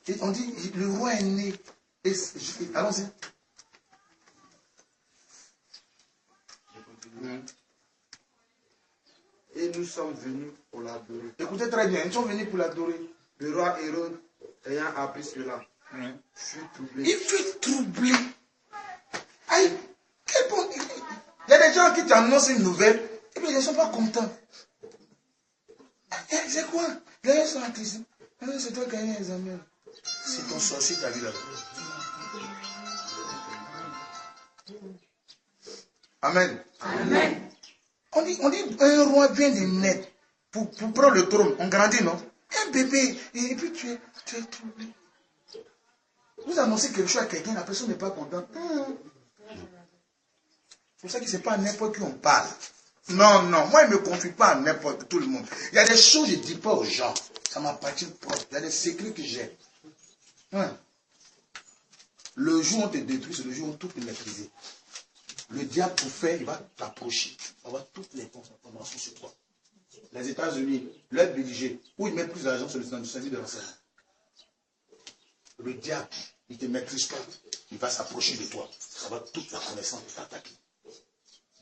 Et on dit, le roi est né. Allons-y. Et nous sommes venus pour l'adorer. Écoutez très bien, ils sont venus pour l'adorer. Le roi Hérode, ayant appris cela, fut troublé. Il fut troublé. Aïe, quel bon. Il y a des gens qui t'annoncent une nouvelle, et puis ils ne sont pas contents. C'est quoi? Les gens sont attristés. C'est toi qui as eu un examen. C'est ton sorcier qui t'a vu là. Amen. Amen. On dit un roi vient de naître pour prendre le trône. On grandit, non? Un bébé, et puis tu es troublé. Vous annoncez quelque chose à quelqu'un, la personne n'est pas contente. C'est pour ça que ce n'est pas à n'importe qui on parle. Non, moi je ne me confie pas à n'importe tout le monde. Il y a des choses que je ne dis pas aux gens. Ça m'appartient propre. Il y a des secrets que j'ai. Le jour où on te détruit, c'est le jour où tout est maîtrisé. Le diable pour faire, il va t'approcher. On va toutes les informations sur toi. Les États-Unis, leur budget, où ils mettent plus d'argent sur le service de renseignement. Le diable, il ne te maîtrise pas. Il va s'approcher de toi. Ça va toute la connaissance de t'attaquer.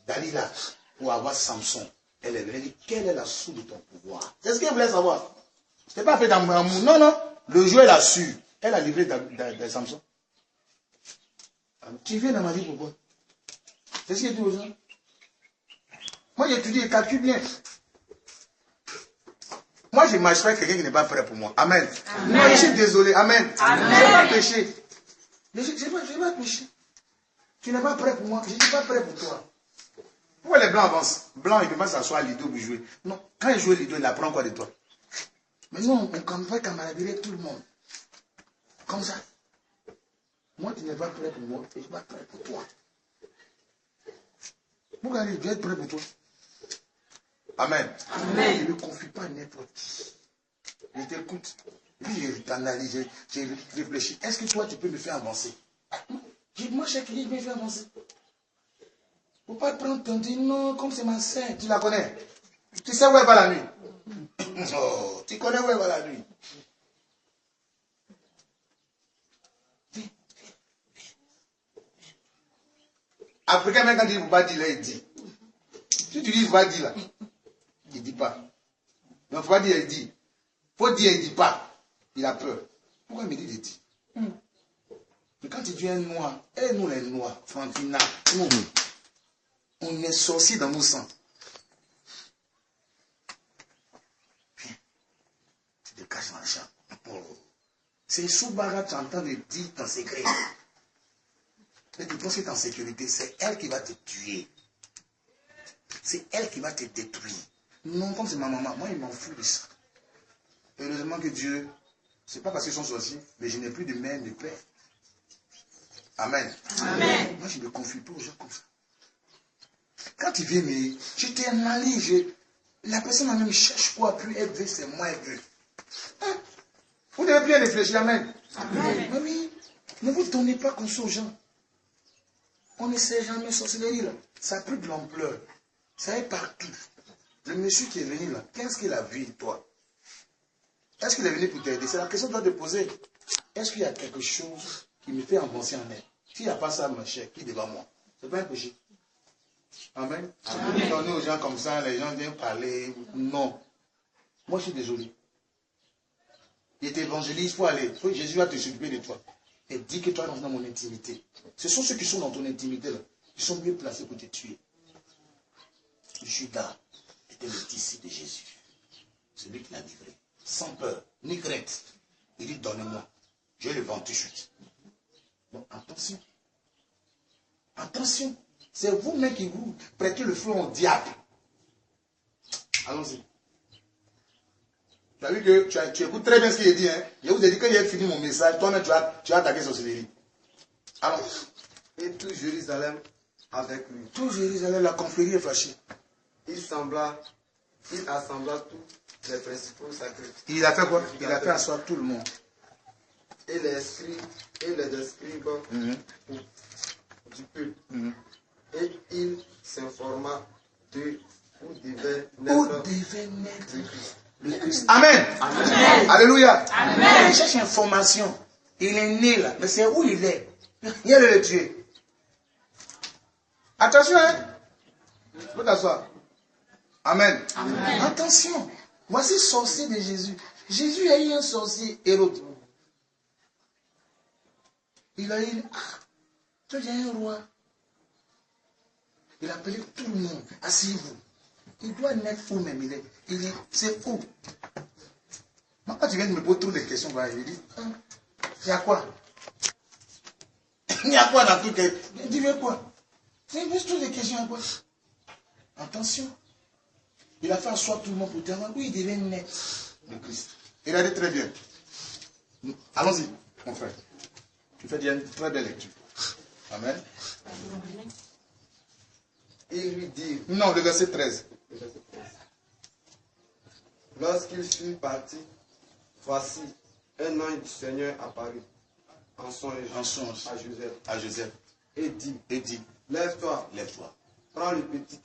Dalila, pour avoir Samson, elle est venue dire, quelle est la source de ton pouvoir? C'est ce qu'elle voulait savoir. Ce n'était pas fait dans l'amour. Non. Le jour, elle a su. Elle a livré de Samson. Tu viens dans ma vie pourquoi? C'est ce qu'il dit aux gens. Moi, j'étudie et calcule bien. Moi, je ne marche pas avec quelqu'un qui n'est pas prêt pour moi. Amen. Moi, je suis désolé. Amen. Je ne vais pas pécher. Je ne vais pas pécher. Tu n'es pas prêt pour moi. Je ne suis pas prêt pour toi. Pourquoi les blancs avancent? Blanc, il ne peut pas s'asseoir à Lido pour jouer. Non, quand il joue Lido, il apprend quoi de toi? Mais non, on va camaraderie avec tout le monde. Comme ça. Moi, tu n'es pas prêt pour moi. Je ne suis pas prêt pour toi. Pourquoi je vais être prêt pour toi? Amen. Amen. Je ne me confie pas à n'importe qui. Je t'écoute. Puis je t'analyse, j'ai réfléchi. Est-ce que toi, tu peux me faire avancer? Moi, je sais qu'il me fait avancer. Il ne faut pas prendre ton dit non, comme c'est ma sœur. Tu la connais? Tu sais où elle va la nuit? Oh, tu connais où elle va la nuit? Viens. Africain, même quand il ne faut pas dire là, il dit. Si tu dis il ne faut pas dire là, il ne dit pas. Donc il ne faut pas dire, il dit. Il faut dire, il ne dit pas. Il a peur. Pourquoi il me dit de dire? Mais quand tu dis un noir, et nous les noirs, Frantina, nous, on est sorciers dans nos sangs. Viens, tu te caches dans le champ. Oh. C'est Soubara, tu entends de dire ton secret. Et tu penses que tu es en sécurité, c'est elle qui va te tuer. C'est elle qui va te détruire. Non, comme c'est ma maman, moi, il m'en fout de ça. Heureusement que Dieu, c'est pas parce qu'ils sont sorciers, mais je n'ai plus de mère, de père. Amen. Amen. Moi, je ne me confie pas aux gens comme ça. Quand tu viens, mais je t'analyse, la personne elle même cherche quoi, plus elle veut, c'est moi elle veut. Hein? Vous devez bien réfléchir, amen. Amen. Mais oui, ne vous donnez pas comme ça aux gens. On ne sait jamais sorcellerie là. Ça a pris de l'ampleur. Ça est partout. Le monsieur qui est venu là, qu'est-ce qu'il a vu, toi? Est-ce qu'il est venu pour t'aider? C'est la question que tu dois te poser. Est-ce qu'il y a quelque chose qui me fait avancer en elle? S'il n'y a pas ça, ma chère, qui est devant moi? C'est pas un péché. Amen. Amen. Donner aux gens comme ça, les gens viennent parler. Non. Moi, je suis désolé. Il t'évangélise, il faut aller. Jésus va te s'occuper de toi. Et dis que toi, dans mon intimité. Ce sont ceux qui sont dans ton intimité, là. Ils sont mieux placés pour te tuer. Judas était le disciple de Jésus. C'est lui qui l'a livré. Sans peur, ni crainte. Il dit, donne-moi. Je vais le vendre tout de suite. Donc, attention. Attention. C'est vous-même qui vous prêtez le feu au diable. Allons-y. Tu as vu que tu écoutes très bien ce qu'il a dit. Hein? Je vous ai dit, quand il a fini mon message, toi-même, tu as attaqué sorcellerie. Alors, Et tout Jérusalem avec lui. tout Jérusalem, la confrérie est fâchée. Il assembla tous les principaux sacrificateurs. Il a fait quoi? Il a fait asseoir tout le monde. Et les scribes du peuple. Et il s'informa de où devait naître le Christ. le Christ. Amen. Amen. Alléluia. Amen. Il cherche information. Il est né là. Mais c'est où il est? Il allait le tuer. Attention, hein. Tu peux t'asseoir. Amen. Amen. Attention. Voici le sorcier de Jésus. Jésus a eu un sorcier, Hérode. Il a eu, tu es un roi. Il a appelé tout le monde. Asseyez-vous. Il doit naître où même il est. C'est où? Moi, quand tu viens de me poser toutes les questions, je dis, il y a quoi? Il y a quoi dans tout? Il dit, quoi? C'est juste toutes les questions, il y a quoi? Attention. Il a fait asseoir tout le monde pour dire, oui, il devait naître le Christ. Il a dit très bien. Allons-y, mon frère. Tu fais une très belle lecture. Amen. Il lui dit. Non, le verset 13. Lorsqu'il fut parti, voici, un ange du Seigneur apparut en songe à Joseph. Et dit, lève-toi, prends le petit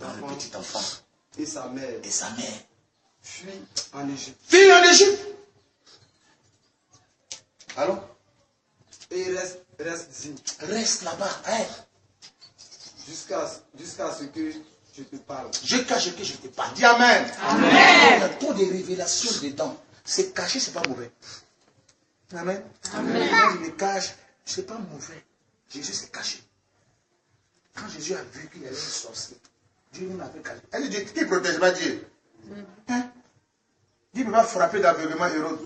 enfant et sa mère, fuis en Égypte. Fuis en Égypte. Allons. Et reste ici. Reste là-bas. Hein? Jusqu'à ce que je te parle. Jusqu'à ce que je te parle. Dis Amen. Amen. Il y a trop de révélations dedans. C'est caché, c'est pas mauvais. Amen. Amen. Quand je me cache, c'est pas mauvais. Jésus s'est caché. Quand Jésus a vu qu'il y avait un sorcier, Dieu nous a fait cacher. Elle dit, qui protège pas Dieu? Hein? Dieu ne peut pas frapper d'aveuglement Hérode.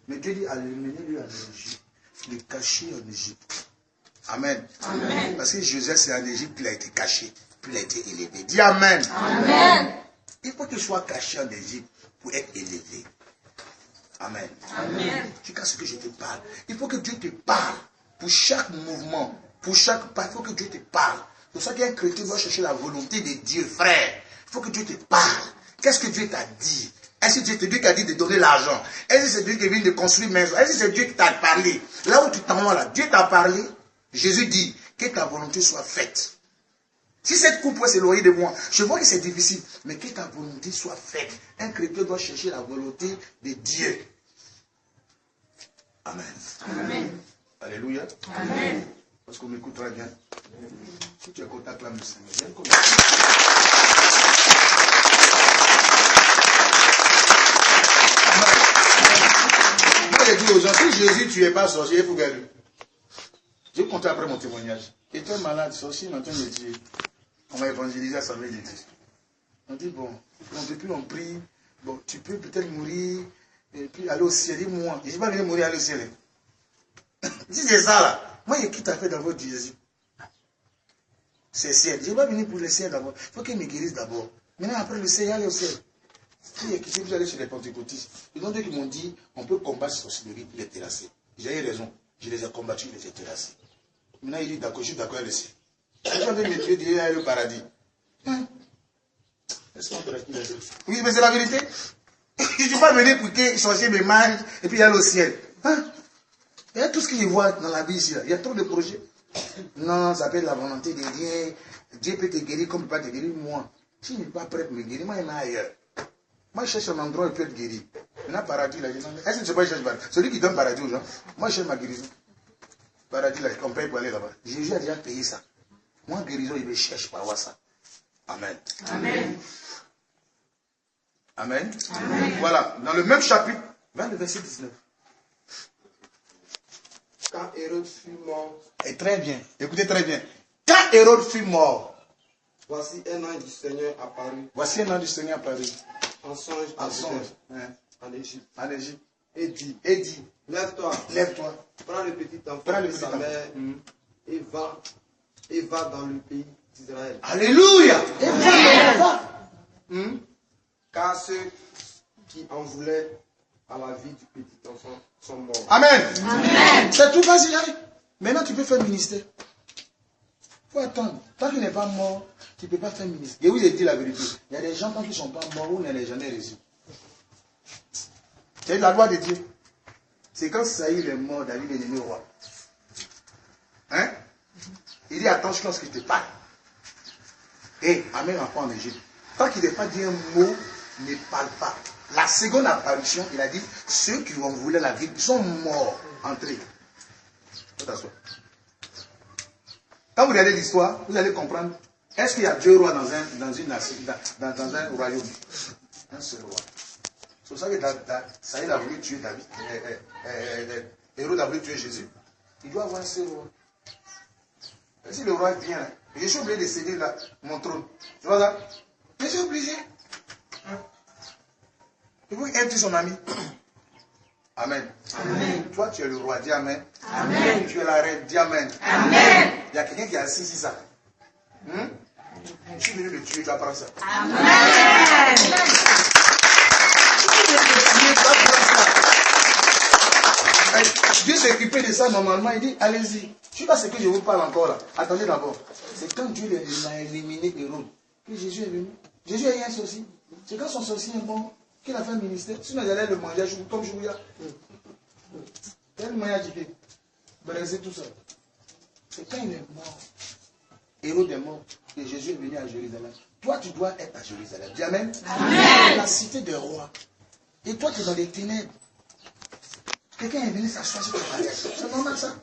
Mais Dieu dit, allez mener lui en Égypte. Le cacher en Égypte. Amen. Amen. Parce que Joseph, c'est en Égypte qu'il a été caché, puis il a été élevé. Dis Amen. Amen. Il faut qu'il soit caché en Égypte pour être élevé. Amen. Amen. Jusqu'à ce que je te parle. Il faut que Dieu te parle. Pour chaque mouvement, pour chaque pas, il faut que Dieu te parle. C'est pour ça qu'un chrétien doit chercher la volonté de Dieu, frère. Il faut que Dieu te parle. Qu'est-ce que Dieu t'a dit? Est-ce que c'est Dieu qui a dit de donner l'argent? Est-ce que c'est Dieu qui vient de construire une maison? Est-ce que c'est Dieu qui t'a parlé? Là où tu t'en vas là, Dieu t'a parlé. Jésus dit que ta volonté soit faite. Si cette coupe peut s'éloigner de moi, je vois que c'est difficile, mais que ta volonté soit faite. Un chrétien doit chercher la volonté de Dieu. Amen. Amen. Alléluia. Amen. Parce qu'on m'écoute très bien. Si tu es content, acclame le Seigneur. Viens comme ça. Moi, je dis aux gens, si Jésus, tu n'es pas sorcier, il faut gagner. Je vais compter après mon témoignage. Et toi, malade, sorcier, on entend me dire, on va évangéliser à sa mère de Dieu. On dit, bon, depuis on prie, bon, tu peux peut-être mourir, et puis aller au ciel. Dis-moi, je ne vais pas venir mourir aller au ciel. Si c'est ça là, moi, qui t'a fait d'abord Jésus? C'est ciel. Je ne vais pas venir pour le ciel d'abord. Il faut qu'il me guérisse d'abord. Maintenant, après le ciel, aller au ciel. Qui est quitté, vous allez chez les pentecôtistes. Ils ont dit qu'ils m'ont dit, on peut combattre cette sorcellerie pour les terrasser. J'ai eu raison. Je les ai combattus, je les ai terrassés. Maintenant, il dit, d'accord, je suis d'accord avec le ciel. Les gens viennent me tuer, il y a le paradis. Hein? Oui, mais c'est la vérité. Je ne suis pas venu pour que les sorciers me mangent et puis il y a le ciel. Hein? Il y a tout ce que je vois dans la vie ici. Là. Il y a trop de projets. Non, ça peut être la volonté de Dieu. Dieu peut te guérir comme il ne peut pas te guérir moi. Si je n'ai pas prêt pour me guérir, moi, il y en a ailleurs. Moi, je cherche un endroit où il peut être guéri. Maintenant, paradis, là, est-ce que je ne sais pas, je cherche paradis? Celui qui donne paradis aux gens, moi, je cherche ma guérison. Paradis, là, on paye pour aller là-bas. Jésus a déjà payé ça. Moi, guérison, il me cherche pour avoir ça. Amen. Amen. Amen. Amen. Voilà, dans le même chapitre, vers le verset 19. Quand Hérode fut mort. Et très bien, écoutez très bien. Quand Hérode fut mort, voici un ange du Seigneur apparu. Voici un ange du Seigneur apparu. En songe. Hein. En Égypte. En Égypte. Et dit. Lève-toi. Prends le petit enfant de sa mère et va dans le pays d'Israël. Alléluia. Et va. Car ceux qui en voulaient à la vie du petit enfant sont morts. Amen. Amen. C'est tout, vas-y, allez. Maintenant, tu peux faire ministère. Il faut attendre. Tant qu'il n'est pas mort, tu ne peux pas faire ministère. Et vous ai dit la vérité. Il y a des gens, tant qu'ils ne sont pas morts, on ne les jamais reçus. C'est la loi de Dieu. C'est quand Saïd est mort, David est devenu roi. Hein? Il dit, attends, je pense qu'il te parle. Et amène l'enfant en Égypte. Tant qu'il n'est pas dit un mot, ne parle pas. La seconde apparition, il a dit, ceux qui ont voulu la vie sont morts. Entrez. Quand vous regardez l'histoire, vous allez comprendre. Est-ce qu'il y a deux rois dans un royaume? Un seul roi. C'est pour ça que Saïd a voulu tuer David. Hérode a voulu tuer Jésus. Il doit avoir un seul roi. Et si le roi vient, je suis obligé de céder mon trône. Tu vois ça? Je suis obligé. Il faut être son ami. Amen. Amen. Toi, tu es le roi. Dis Amen. Amen. Tu es la reine. Dis Amen. Amen. Il y a quelqu'un qui est assis ici, ça. Je suis venu le tuer, tu vas prendre ça. Amen. Dieu s'est occupé de ça normalement. Il dit, allez-y. Je ne sais pas ce que je vous parle encore là. Attendez d'abord. C'est quand Dieu l'a éliminé Hérode que Jésus est venu. Jésus a eu un sorcier. C'est quand son sorcier est bon qu'il a fait un ministère. Sinon, il allait le manger comme Jouya. Tellement il a dit, brisé tout ça. C'est quand il est mort. Hérode est mort. Et Jésus est venu à Jérusalem. Toi, tu dois être à Jérusalem. Dis Amen. Amen. La cité des rois. Et toi, tu es dans les ténèbres. Quelqu'un est venu s'asseoir sur ton mariage. C'est normal ça.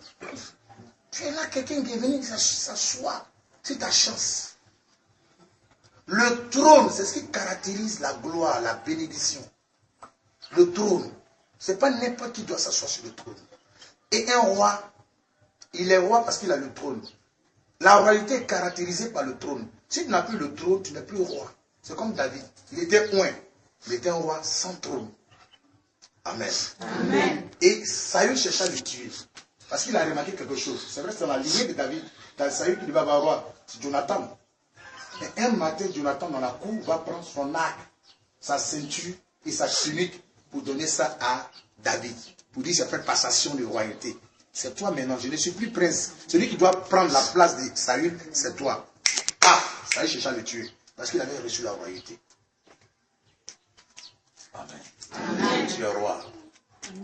Tu es là, quelqu'un qui est venu s'asseoir. C'est ta chance. Le trône, c'est ce qui caractérise la gloire, la bénédiction. Le trône. Ce n'est pas n'importe qui doit s'asseoir sur le trône. Et un roi, il est roi parce qu'il a le trône. La royauté est caractérisée par le trône. Si tu n'as plus le trône, tu n'es plus roi. C'est comme David. Il était oint. Il était un roi sans trône. Amen. Amen. Et Saül chercha à le tuer. Parce qu'il a remarqué quelque chose. C'est vrai, c'est dans la lignée de David. Dans Saül qui devait avoir roi. C'est Jonathan. Et un matin, Jonathan, dans la cour, va prendre son arc, sa ceinture et sa tunique pour donner ça à David. Pour dire, c'est fait passation de royauté. C'est toi maintenant, je ne suis plus prince. Celui qui doit prendre la place de Saül, c'est toi. Ah, Saül chercha à le tuer. Parce qu'il avait reçu la royauté. Amen. Amen. Tu es roi.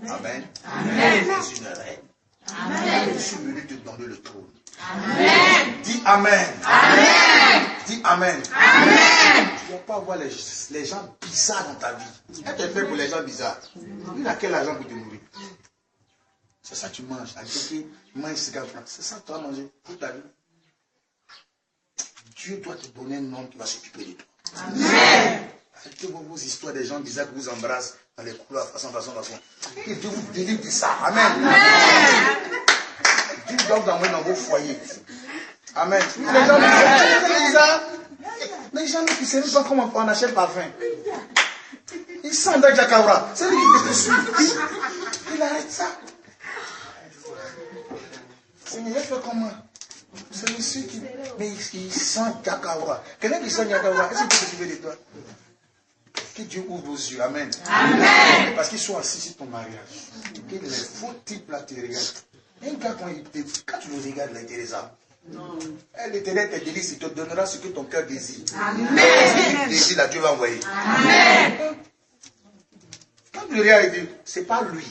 Amen. Amen. Tu es une reine. Amen. Je suis venu te donner le trône. Amen. Dis Amen. Amen. Dis Amen. Amen. Tu ne dois pas voir les gens bizarres dans ta vie. Elle te fait pour les gens bizarres. Il a quel argent pour te nourrir? C'est ça que tu manges. Avec qui mange cigare. C'est ça que tu vas manger toute ta vie. Dieu doit te donner un homme qui va s'occuper de toi. Amen. Arrêtez vos histoires des gens bizarres qui vous embrassent dans les couloirs, façon. Et Dieu vous délivre de ça. Amen. Amen. Dieu doit vous envoyer dans vos foyers. Amen. Les gens qui ne savent pas comment on achète parfum. Ils sentent dans Jakaura. C'est lui qui te suit. Il arrête ça. Seigneur, il fait comment? C'est monsieur qui. Mais il sent Jakaura. Quelqu'un qui sent Jakaura, est-ce qu'il peut s'occuper de toi? Que Dieu ouvre vos yeux. Amen. Amen. Parce qu'ils sont assis sur ton mariage. Que les faux types là te regardent. Un gars, quand tu le regardes, là, il te regarde. L'Éternel te délice, il te donnera ce que ton cœur désire. Amen. Ce désir là, Dieu va envoyer. Amen. Quand tu le regardes, ce n'est pas lui.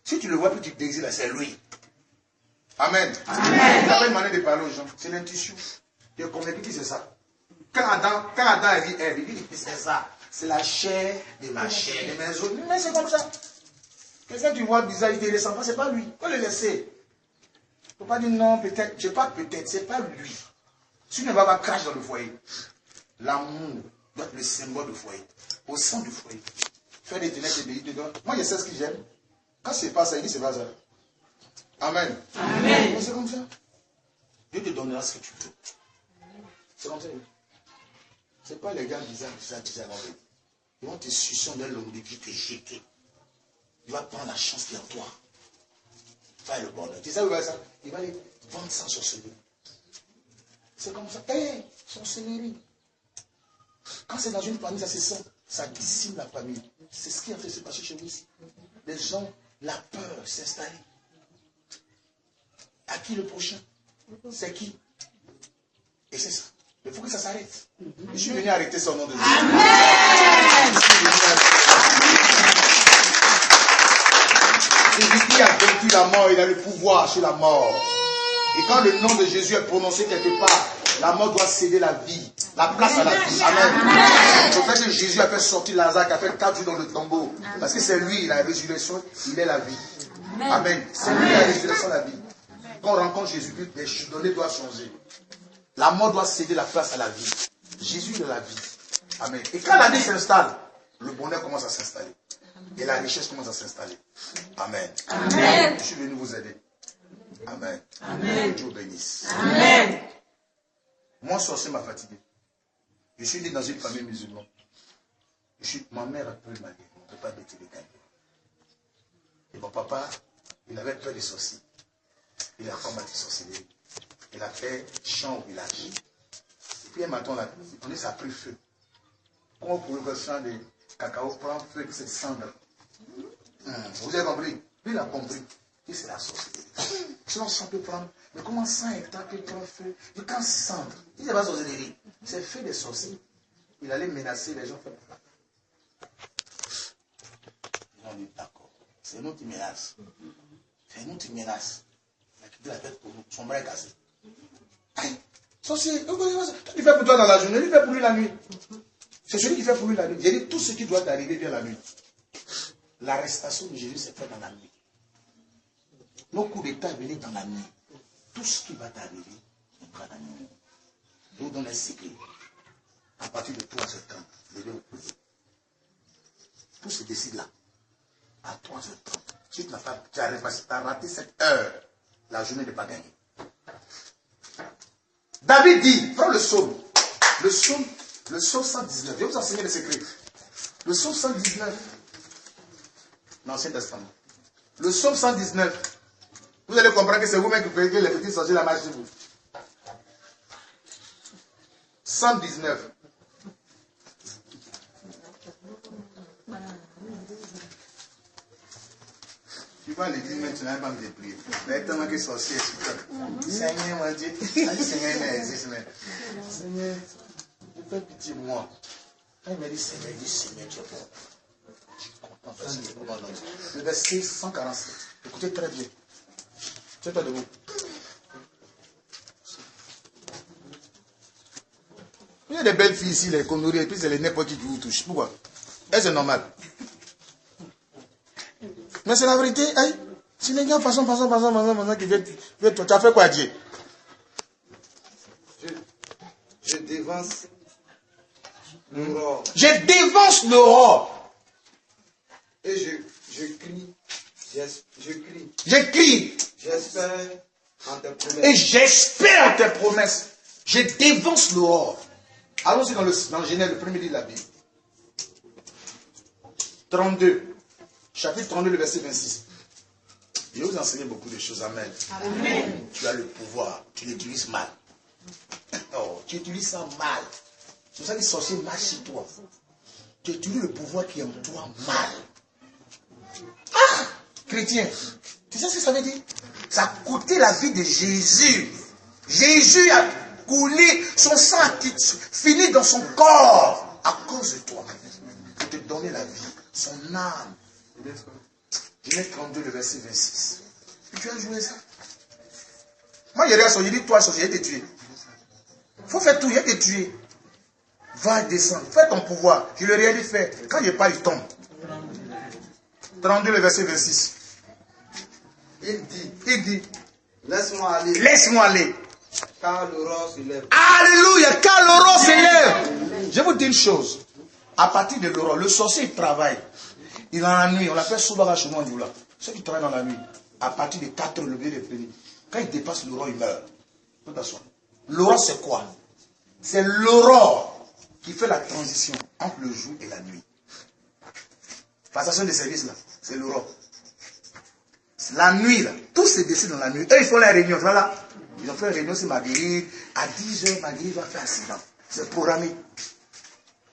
Si tu le vois, puis tu désires là, c'est lui. Amen. Amen. Tu as une manière de parler aux gens. C'est l'intuition. Tu es convaincu que c'est ça. Quand Adam a dit Ève, il dit que c'est ça. C'est la chair de ma chair, de mes os. Mais c'est comme ça. Quelqu'un tu vois bizarre, il ne te ressent pas, c'est pas lui. Il faut le laisser. Il ne faut pas dire non, peut-être. Je ne sais pas peut-être, c'est pas lui. Si tu ne vas pas cracher dans le foyer, l'amour doit être le symbole du foyer. Au sein du foyer. Faire des ténèbres et des dedans. Moi, je sais ce que j'aime. Quand c'est pas ça, il dit c'est pas ça. Amen. Amen. C'est comme ça. Dieu te donnera ce que tu veux. C'est comme ça. Ce n'est pas les gars bizarres. Ils vont te sucer dans l'homme de qui te jeter. Il va prendre la chance qui est en toi. Faire le bonheur. Tu sais où il va ça? Il va aller vendre ça en sorcellerie. C'est comme ça. Hé, sorcellerie. Quand c'est dans une famille, ça se sent. Ça dissipe la famille. C'est ce qui a fait se passer chez nous ici. Les gens, la peur s'installe. À qui le prochain? C'est qui? Et c'est ça. Il faut que ça s'arrête. Je suis venu arrêter ça au nom de Dieu. Amen. Celui qui a vaincu la mort, il a le pouvoir sur la mort. Et quand le nom de Jésus est prononcé quelque part, la mort doit céder la vie. La place à la vie. Amen. C'est pour ça que Jésus a fait sortir Lazare, qui a fait 4 jours dans le tombeau. Parce que c'est lui, la résurrection, il est la vie. Amen. C'est lui la résurrection, la vie. Quand on rencontre Jésus, les données doivent changer. La mort doit céder la place à la vie. Jésus est la vie. Amen. Et quand la vie s'installe, le bonheur commence à s'installer. Et la richesse commence à s'installer. Amen. Amen. Je suis venu vous aider. Amen. Amen. Dieu bénisse. Amen. Moi, sorcier m'a fatigué. Je suis né dans une famille musulmane. Ma mère a pris ma vie. On ne peut pas bêter les gars. Et mon papa, il avait peur des sorciers. Il a combattu sorcellerie. Il a fait chant au village. Et puis un matin, on dit ça a pris feu. Comment pouvez-vous faire chant de cacao prend feu avec cette cendre? Vous avez compris? Lui, il a compris. Et c'est la sorcellerie. Sinon, ça peut prendre. Mais comment 100 hectares peut prendre feu? Et quand cendre, il n'y a pas de sorcellerie. C'est fait des sorciers. Il allait menacer les gens. On dit d'accord. C'est nous qui menace. C'est nous qui menace. Il a quitté la tête pour nous. Son bras est cassé. Sorcier, il fait pour toi dans la journée, il fait pour lui la nuit. C'est celui qui fait pour lui la nuit. J'ai dit tout ce qui doit t'arriver vient la nuit. L'arrestation de Jésus s'est faite dans la nuit. Nos coups d'état venaient dans la nuit. Tout ce qui va t'arriver dans la nuit. Je vous donne un secret. À partir de 3h30, levez vous pouvez. Tout se décide là. À 3h30. Si tu n'as pas, tu as raté cette heure, la journée n'est pas gagnée. David dit, prends le psaume. Le psaume 119. Je vais vous enseigner le secret. Le psaume 119. L'Ancien Testament. Le psaume 119. Vous allez comprendre que c'est vous-même qui faites que les petits sorciers la marche sur vous. 119. Tu vas à l'église, mais tu n'as pas envie de prier. Mais tellement que sorcier est super. Seigneur, mon Dieu. Seigneur, il m'existe, mais. Seigneur, fais pitié de moi. Quand il m'a dit Seigneur, il dit Seigneur, tu es bon. Je suis content parce que c'est bon. Le verset 147. Écoutez très bien. Tiens-toi debout. Il y a des belles filles ici, les conneries, et puis c'est les n'importe qui vous touchent. Pourquoi? Et c'est normal. Mais c'est la vérité. Hey, si les gars, façon, qui viennent, tu as fait quoi, Dieu? Je dévance l'aurore. Je dévance l'aurore. Et je crie. Je crie. J'espère en tes promesses. Et j'espère en tes promesses. Je dévance l'aurore. Allons-y dans le Genèse, le premier livre de la Bible. 32. Chapitre 32, le verset 26. Je vais vous enseigner beaucoup de choses. Amen. Amen. Tu as le pouvoir. Tu l'utilises mal. Oh, tu utilises ça mal. C'est pour ça que les sorciers marchent sur toi. Tu utilises le pouvoir qui est en toi mal. Ah! Chrétien, tu sais ce que ça veut dire? Ça a coûté la vie de Jésus. Jésus a coulé, son sang a fini dans son corps à cause de toi. Pour te donner la vie, son âme. Genèse 32, le verset 26. Et tu as joué ça? Moi, il y a dit, toi, sorcier, il te tuer. Il faut faire tout, il te tuer. Va descendre, fais ton pouvoir. Je ne l'ai rien dit faire. Quand il parle, il tombe. 32, le verset 26. Il dit, laisse-moi aller. Laisse-moi aller. Car l'aurore se lève. Alléluia, car l'aurore se lève. Je vous dis une chose. À partir de l'aurore, le sorcier il travaille. Il est dans la nuit. On l'appelle Soubara Chouman Dioula. Ceux qui travaillent dans la nuit, à partir de 4 heures, le lever de prévenir. Quand il dépasse l'aurore, il meurt. L'aurore, c'est quoi? C'est l'aurore qui fait la transition entre le jour et la nuit. Passation de service là, c'est l'aurore. La nuit là, tout se décide dans la nuit. Eux, ils font la réunion. Voilà. Ils ont fait une réunion sur Marguerite. À 10h, Marguerite va faire accident. C'est programmé.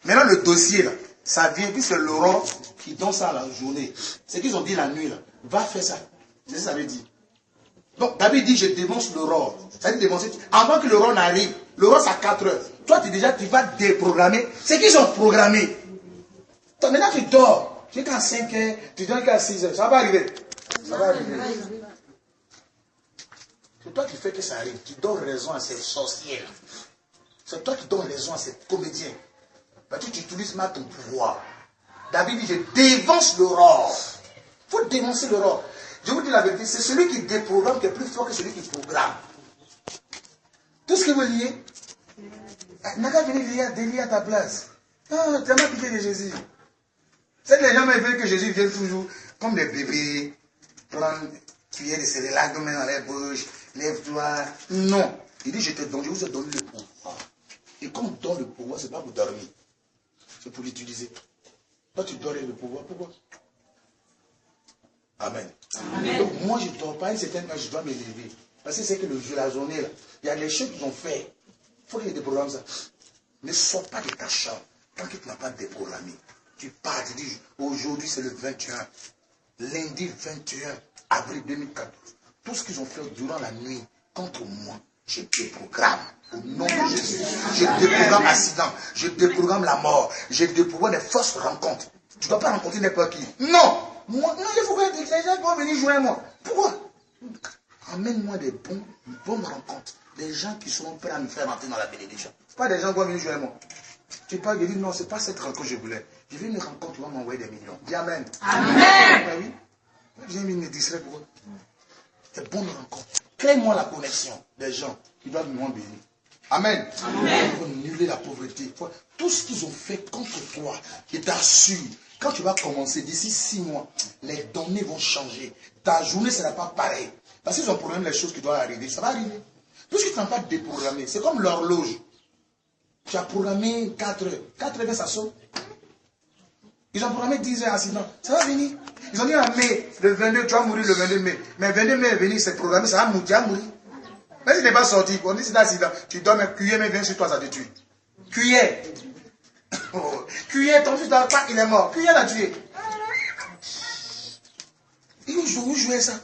Maintenant, le dossier là, ça vient, puis c'est l'aurore qui donne ça à la journée. C'est qu'ils ont dit la nuit là, va faire ça. C'est ce que ça veut dire. Donc, David dit, je dénonce l'aurore. Ça veut dire dénoncer. Avant que l'aurore n'arrive, l'aurore c'est à 4 heures. Toi, tu vas déprogrammer. C'est qu'ils ont programmé. Toi, maintenant, tu dors. Tu es qu'à 5 heures, tu dors qu'à 6 heures. Ça va arriver. Ça va arriver. C'est toi qui fais que ça arrive. Tu donnes raison à ces sorcières. C'est toi qui donnes raison à ces comédiens. Parce que tu utilises mal ton pouvoir. David dit, je dévance l'aurore. Il faut dénoncer l'aurore. Je vous dis la vérité, c'est celui qui déprogramme qui est plus fort que celui qui programme. Tout ce que vous liez, n'a qu'à venir délier à ta place. Ah, tu m'as piqué de Jésus. C'est que les gens veulent que Jésus vienne toujours comme des bébés, prendre une cuillère de céréales, de mettre dans les bouches, lève-toi. Non. Il dit, je vous ai donné le pouvoir. Et quand on donne le pouvoir, ce n'est pas pour dormir. C'est pour l'utiliser. Toi, tu dors avec le pouvoir. Pourquoi? Amen. Amen. Donc, moi, je ne dors pas. À une certaine heure, je dois me lever. Parce que c'est que la journée, là, il y a des choses qu'ils ont fait. Il faut qu'il y ait des programmes. Ça. Ne sors pas de ta chambre tant que tu n'as pas déprogrammé. Tu pars, tu dis, aujourd'hui, c'est le 21. Lundi 21 avril 2014. Tout ce qu'ils ont fait durant la nuit contre moi, je déprogramme. Au nom de Jésus. Je déprogramme l'accident. Je déprogramme la mort. Je déprogramme les fausses rencontres. Tu ne dois pas rencontrer n'importe qui. Non. Moi, non, il faut que les gens vont venir jouer à moi. Pourquoi? Amène-moi des bonnes rencontres. Des gens qui sont prêts à me faire entrer dans la bénédiction. Pas des gens qui vont venir jouer à moi. Tu parles, je dis non, ce n'est pas cette rencontre que je voulais. Je veux une rencontre qui va m'envoyer des millions. Dis Amen. Amen. Ben oui. J'ai mis une distrait pour eux. Des bonnes rencontres. Crée-moi la connexion des gens qui doivent me bénir. Amen. Amen. Il faut nuller la pauvreté. Tout ce qu'ils ont fait contre toi, je t'assure, quand tu vas commencer, d'ici 6 mois, les données vont changer. Ta journée ne sera pas pareille. Parce qu'ils ont programmé les choses qui doivent arriver. Ça va arriver. Puisque tu n'as pas déprogrammé. C'est comme l'horloge. Tu as programmé 4 heures. 4 heures, ça saute. Ils ont programmé 10 heures accident. Ça va venir. Ils ont dit en mai, le 22, tu vas mourir le 22 mai. Mais le 22 mai est venu, c'est programmé, ça va mourir. Tu vas mourir. Mais si tu n'es pas sorti, on dit c'est l'accident. Tu dors, mais cuillère, mais vient sur toi, ça te tue. Cuillère. Oh. Cuillère, ton fils dans pas, il est mort. Cuillère l'a tué. Vous jouez ça.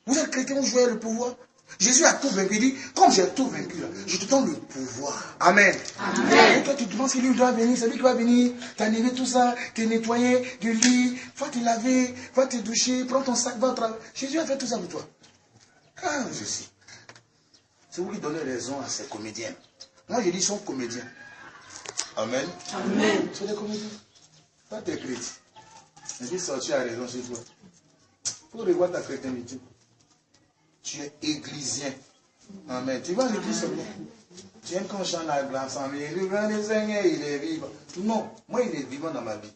Vous êtes chrétien, vous jouez le pouvoir. Jésus a tout vaincu. Il dit, comme j'ai tout vaincu, là, je te donne le pouvoir. Amen. Amen. Et toi, tu te demandes si lui doit venir, c'est lui qui va venir, t'animer tout ça, te nettoyer du lit, va te laver, va te doucher, prends ton sac, va au travail. Jésus a fait tout ça pour toi. Ah, je sais. C'est vous qui donnez raison à ces comédiens. Moi, je dis, ils sont comédiens. Amen. Amen. Ils sont des comédiens. Pas tes chrétiens. Je dis, tu as raison chez toi. Pour revoir ta chrétienté. Tu es églisien. Amen. Tu vas à l'église seulement. Tu aimes qu'on chante la grande famille. Le grand des Seigneurs, il est vivant. Non, moi, il est vivant dans ma vie.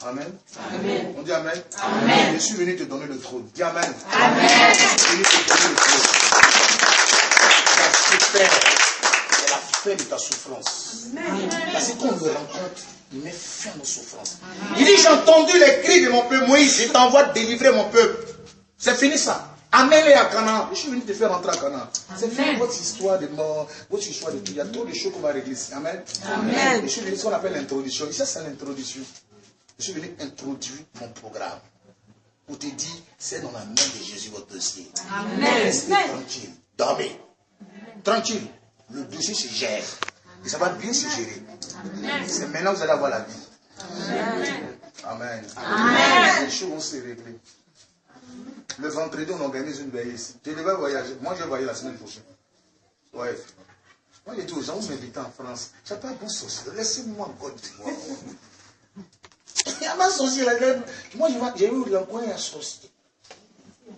Amen. Amen. On dit Amen. Amen. Je suis venu te donner le trône. Dis Amen. Amen. Je suis venu te donner le trône. La super, c'est la fin de ta souffrance. Amen. Parce que quand on me rencontre, il met fin à nos souffrances. Il dit, j'ai entendu les cris de mon peuple. Moïse, je t'envoie délivrer mon peuple. C'est fini ça. Amène-les à Canaan. Je suis venu te faire rentrer à Canaan. C'est fini votre histoire de mort, votre histoire de tout. Il y a trop de choses qu'on va régler ici. Amen. Amen. Je suis venu ce qu'on appelle l'introduction. Ici, c'est l'introduction. Je suis venu introduire mon programme. Pour te dire, c'est dans la main de Jésus votre dossier. Amen. Restez tranquille. Dormez. Tranquille. Le dossier se gère. Et ça va bien se gérer. C'est maintenant que vous allez avoir la vie. Amen. Amen. Amen. Les choses vont se régler. Le vendredi, on organise une veille ici. Tu devais voyager. Moi, je vais voyager la semaine prochaine. Ouais. Moi, j'ai dit aux gens, vous m'invitez en France. Je n'ai pas un bon sorcier. Laissez-moi God. Il y a pas de sorcier là. Moi, j'ai vu dans le coin, il y a sorcier.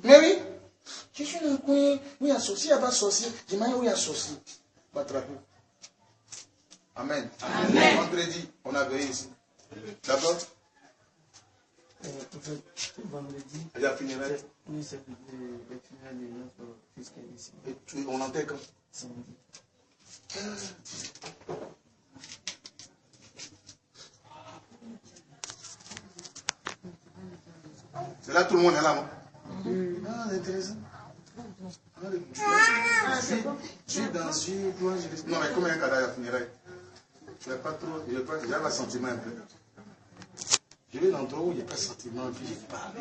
Mais oui. Je suis dans le coin, où il y a sorcier, il n'y a pas de sorcier. Je m'en où il y a sorcier. Pas attraper. Amen. Amen. Vendredi, on a veillé ici. D'accord? Vendredi. Il y a funérailles. Oui, c'est le funérailles de notre fils qui est ici. Et on enterre quand? Samedi. C'est là tout le monde est là, non? Ah, c'est intéressant. Non, mais combien de cadavres à funérailles? Je n'ai pas trop, j'ai pas sentiment un peu. Je vais dans l'endroit où il n'y a pas de sentiment, puis je parle.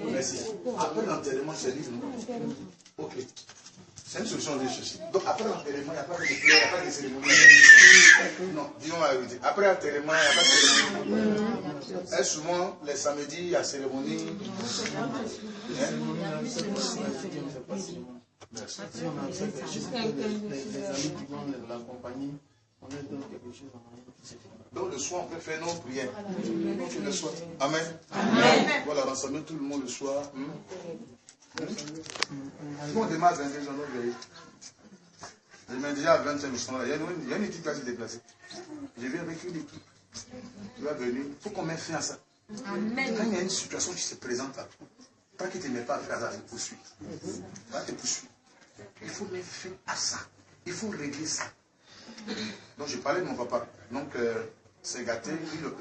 Merci. Après l'enterrement, c'est libre, non? Ok. C'est une solution de chercher. Donc après l'enterrement, il n'y a pas de pleurs, il n'y a pas de cérémonie. Non, disons la vérité. Après l'enterrement, il n'y a pas de cérémonie. Et souvent, les samedis, il y a cérémonie. Si on a fait quelque chose, les amis qui vont l'accompagner, on leur donne quelque chose. Donc le soir, on peut faire nos prières. Le soir. Amen. Amen. Voilà, rassembler tout le monde le soir. On démarre à 22 ans, je mets déjà à 25 là. Il y a une équipe qui va se déplacer. Je viens avec une équipe qui va venir. Il faut qu'on mette fin à ça. Amen. Quand il y a une situation qui se présente là, pas qu'il ne te met pas à faire ça, il poursuit. Va te poursuivre. Il faut mettre fin à ça. Il faut régler ça. Donc je parlais de mon papa. Donc c'est gâté,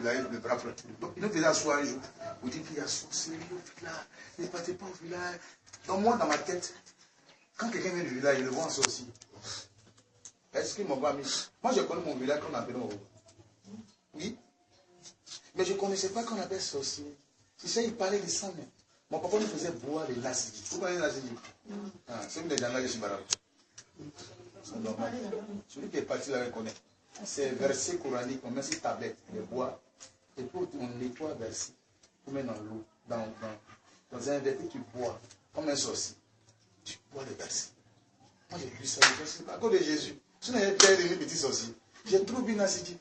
il a eu le bras frotté. Donc il nous faisait asseoir un jour. Vous dites qu'il y a sorcellerie au village. Ne partez pas au village. Donc moi dans ma tête, quand quelqu'un vient du village, je le vois en sorcier. Est-ce qu'il m'a pas mis? Moi je connais mon village qu'on appelle mon. Oui. Mais je ne connaissais pas qu'on appelle sorcier. Tu sais, il parlait de ça même. Mon papa nous faisait boire les lasidis. Vous connaissez les lasidis? C'est une des gens là de Chibarab. C'est normal. Celui qui est parti là, il connaît. C'est verset coranique, on met sur tablette, les bois, et puis on nettoie verset, on met dans l'eau, dans un verre, et tu bois, comme un sorcier. Tu bois le verset. Moi j'ai lu ça, à cause de Jésus. Si on avait peur de mes petits sorciers, j'ai trop bien assis.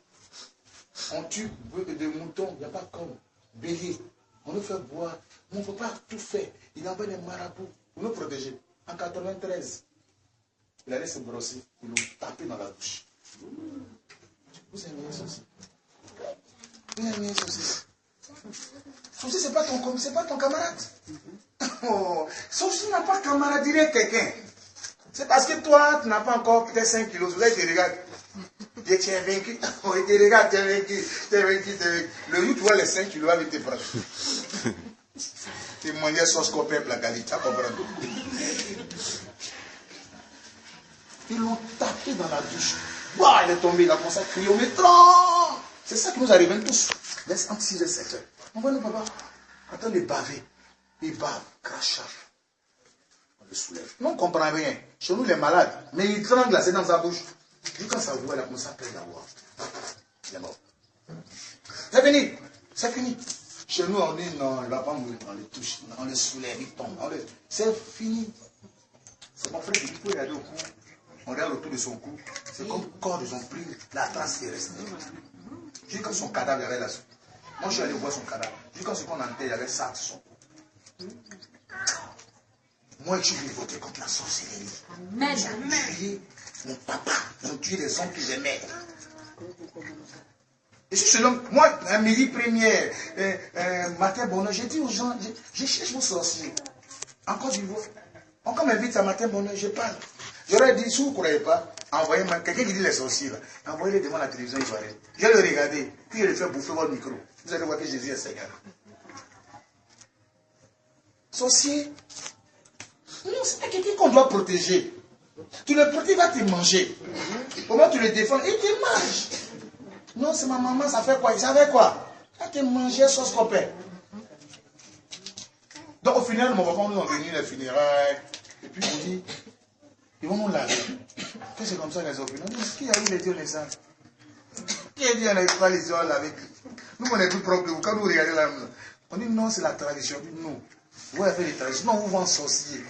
On tue des moutons, il n'y a pas comme bélier. On nous fait boire, mais on ne peut pas tout faire. Il envoie des marabouts pour nous protéger. En 93, il allait se brosser, il nous tapait dans la bouche. Vous aimez ceci? Vous aimez ceci? Ceci, ce n'est pas ton camarade. Oh, ceci n'a pas camaraderie avec quelqu'un. C'est parce que toi, tu n'as pas encore peut-être 5 kilos. Vous avez te regardes. Tu es vaincu. Oh, il te regarde, tu es vaincu. Tu es vaincu, tu es vaincu. Le jour où tu vois les 5 kilos avec tes bras. Tu manges sauce copain, la qualité. Tu comprends? Ils l'ont tapé dans la douche. Bah, il est tombé, il a commencé à crier au métro. C'est ça qui nous arrive tous. Laisse entre 6 et 7 heures. On voit nos papas en train de baver. Il bave, crachat. On le soulève. Nous, on ne comprend rien. Chez nous, les malades. Mais il tremble glacé dans sa bouche. Puis quand sa voix, elle a commencé à perdre la voix. Il est mort. C'est fini. C'est fini. Chez nous, on dit non, il ne va pas mourir. On le touche. On le soulève, il tombe. C'est fini. C'est mon frère qui dit qu'il faut regarder au cou. On regarde autour de son cou. C'est comme corps ils ont pris la trace qui est restée. Juste quand son cadavre, il y avait là. Moi, je suis allé voir son cadavre. Juste quand ce qu'on enterre, il y avait ça à son cou. Moi, je vais voter contre la sorcellerie. Amen. Ils ont tué mon papa. Ils ont tué les hommes que j'aimais. Et je suis l'homme. Moi, à midi première, matin bonheur, j'ai dit aux gens, je cherche vos sorciers. En Côte d'Ivoire. Encore m'invite à matin bonheur, je parle. J'aurais dit, si vous ne croyez pas, envoyez-moi, quelqu'un qui dit les sorciers, là, envoyez-les devant la télévision ivoirienne. Je vais le regarder, puis je le fais bouffer votre micro. Vous allez voir que Jésus est Seigneur. Sorcier, non, c'est pas quelqu'un qu'on doit protéger. Tu le protèges, il va te manger. Comment tu le défends? Il te mange. Non, c'est ma maman, ça fait quoi? Il savait quoi? Elle te mangeait sauce copain. Donc au final, mon papa, nous ont venu les funérailles. Et puis il dit, ils vont nous laver. Que c'est comme ça les opinions. Qui a eu les dieux les saints? Qui a dit on n'avait pas les yeux à laver? Nous, on est plus propre. Quand nous regardons là, on dit non, c'est la tradition. Non. Vous avez fait les traditions. Non, vous vous en sorcier.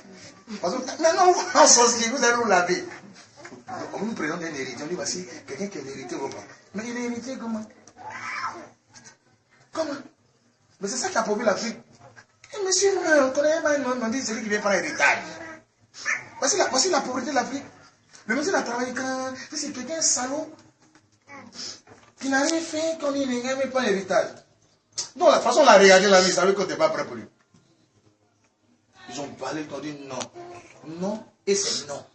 Parce que, mais non, vous vous en sorcier. Vous allez nous laver. On nous présente un héritier. On dit voici quelqu'un qui est hérité au bas. Mais il est hérité comment? Comment? Mais c'est ça qui a prouvé l'Afrique. Et monsieur, on ne connaît pas, on dit celui qui vient prendre l'héritage. Voici la pauvreté de l'Afrique. Le monsieur a travaillé quand c'est quelqu'un salaud qui n'a rien fait, qu'on n'y n'a même pas l'héritage. Donc la façon on l'a regardé là, il savait qu'on n'était pas prêt pour lui. Ils ont parlé, ils ont dit non. Non, et c'est non.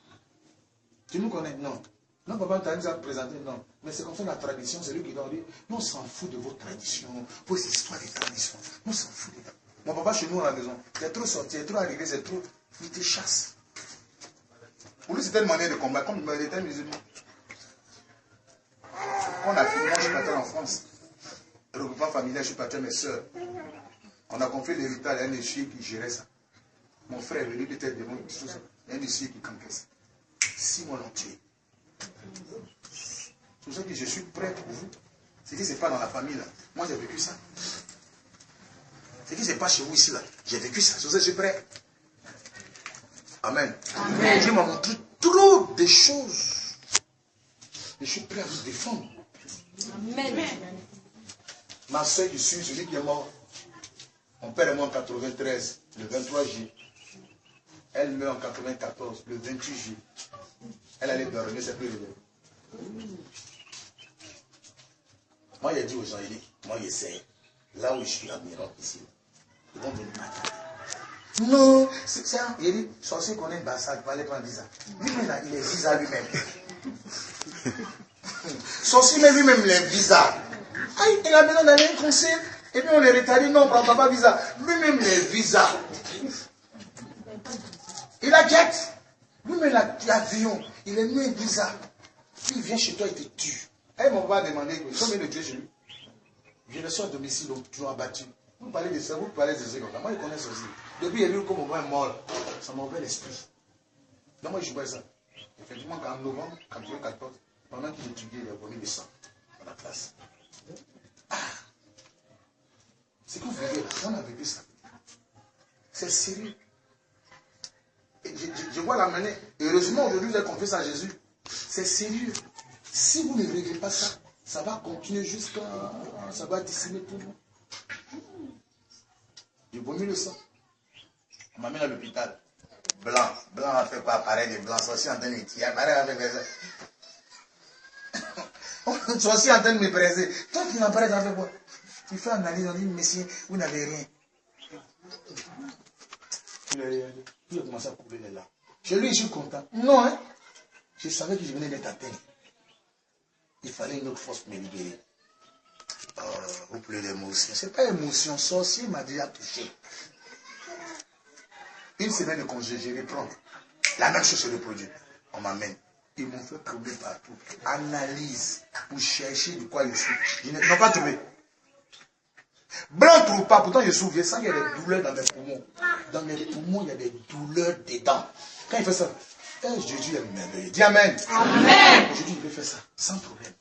Tu nous connais? Non. Non, papa, tu nous as présenté, non. Mais c'est comme ça la tradition, c'est lui qui doit dire, nous on s'en fout de vos traditions, vos histoires des traditions. Nous on s'en fout de ça. Mon papa chez nous à la maison, il est trop sorti, il est trop arrivé, c'est trop. Il te chasse. Pour lui, c'était une manière de combattre, comme il était musulman. On a fini, moi je suis parti en France. Regroupement familial, je suis parti à mes soeurs. On a confié l'héritage à un échier qui gérait ça. Mon frère, lui, était devant tout ça. Il y a un échier qui campait ça. 6 mois l'ont tué. pour ça que je suis prêt pour vous. Ce qui ne se passe dans la famille, là. Moi, j'ai vécu ça. Ce qui ne se passe chez vous ici, là. J'ai vécu ça. Sur ça, je suis prêt. Amen. Amen. Dieu m'a montré trop de choses. Et je suis prêt à vous défendre. Amen. Ma soeur, je suis celui qui est mort. Mon père est mort en 93, le 23 juillet. Elle meurt en 94, le 28 juillet. Elle allait dormir, c'est plus réveillé. Moi, j'ai dit aux gens, il dit, moi, j'essaie. Là où je suis en Europe, ici, ils vont venir m'attendre. Non, c'est ça. Il dit, sorcier qu'on est bassal, il fallait prendre visa. Lui-même, là, il est visa lui-même. Sorcier, mais lui-même, il est visa. Ah, il a besoin d'aller à un conseil. Et puis on les rétablit, non, on ne prend pas visa. Lui-même, il est visa. Il a jet. Lui-même, l'avion. Il est né visa. Puis il vient chez toi, il te tue. Elle m'a pas demandé, combien de tuer chez lui? Je le suis à domicile, donc tu m'as battu. Vous parlez de ça, vous parlez de ça comme ça. Moi, je connais ça aussi. Depuis, il y a eu comme on voit un mort. Ça m'a ouvert l'esprit. Donc, moi, je vois ça. Effectivement, en novembre, quand tu es 14, pendant qu'il étudiait, il a vomi le sang à la place. Ah! C'est que vous vivez là. On a vécu ça. C'est sérieux. Et je vois la manière. Heureusement, aujourd'hui, vous avez confiance à Jésus. C'est sérieux. Si vous ne réglez pas ça, ça va continuer jusqu'à... Ça va décimer tout le monde. J'ai vomi le sang. On m'a mis à l'hôpital. Blanc. Blanc a fait quoi? Appareil de blanc. Sorcier en train de me tirer. Appareil a fait ça. Sorcier en train de me presser. Toi qui n'as pas fait quoi? Tu fais analyse, on dit, messieurs, vous n'avez rien. Il a commencé à couler les larmes. Chez lui, je suis content. Non, hein? Je savais que je venais d'être atteint. Il fallait une autre force pour me libérer. Vous pleurez l'émotion. Ce n'est pas émotion. Sorcier m'a déjà touché. Une semaine de congé, je reprends. La même chose se reproduit. On m'amène. Ils m'ont fait trouver partout. Analyse pour chercher de quoi je suis. Ils n'ont pas trouvé. Blanc ne trouve pas. Pourtant, je souviens ça. Il y a des douleurs dans mes poumons. Dans mes poumons, il y a des douleurs dedans. Quand il fait ça, Jésus est merveilleux. Dis Amen. Amen. Aujourd'hui, il peut faire ça sans problème.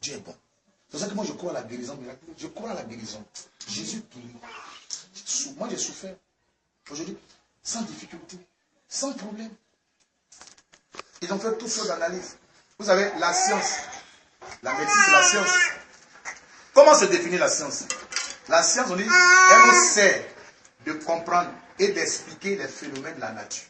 Dieu est bon. C'est pour ça que moi, je crois à la guérison miraculeuse. Je crois à la guérison. Jésus guérit. Moi, j'ai souffert. Aujourd'hui, sans difficulté, sans problème. Ils ont fait toutes sortes d'analyses. Vous savez, la science. La médecine, c'est la science. Comment se définit la science? La science, on dit, elle nous sert de comprendre et d'expliquer les phénomènes de la nature.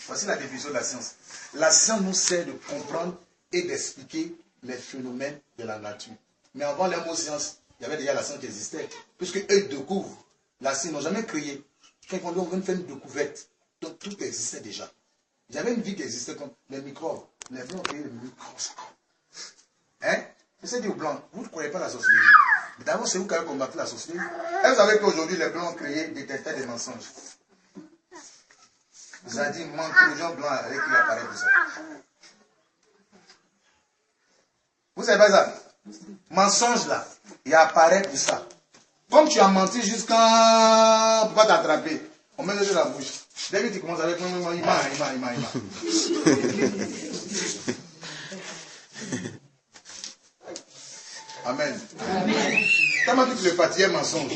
Voici la définition de la science. La science nous sert de comprendre et d'expliquer les phénomènes de la nature. Mais avant les mots science, il y avait déjà la science qui existait. Puisque eux découvrent. La science, ils n'ont jamais créé. Quand on dit on vient de faire une découverte, donc tout existait déjà. Il y avait une vie qui existait comme les microbes. Les blancs ont créé les microscopes. Hein? Je sais dire aux blancs, vous ne croyez pas la sorcellerie. D'abord, c'est vous qui avez combattu la sorcellerie. Et vous savez qu'aujourd'hui, les blancs ont créé des détecteurs de mensonges. Vous avez dit, manque les gens blancs avec qui apparaît tout ça. Vous savez pas ça? Mensonge là, il apparaît tout ça. Comme tu as menti jusqu'à... Pourquoi t'attraper? On met le jeu dans la bouche. Dès que tu commences avec moi, il m'a. Amen. Amen. Comment tu le fatigues mensonge?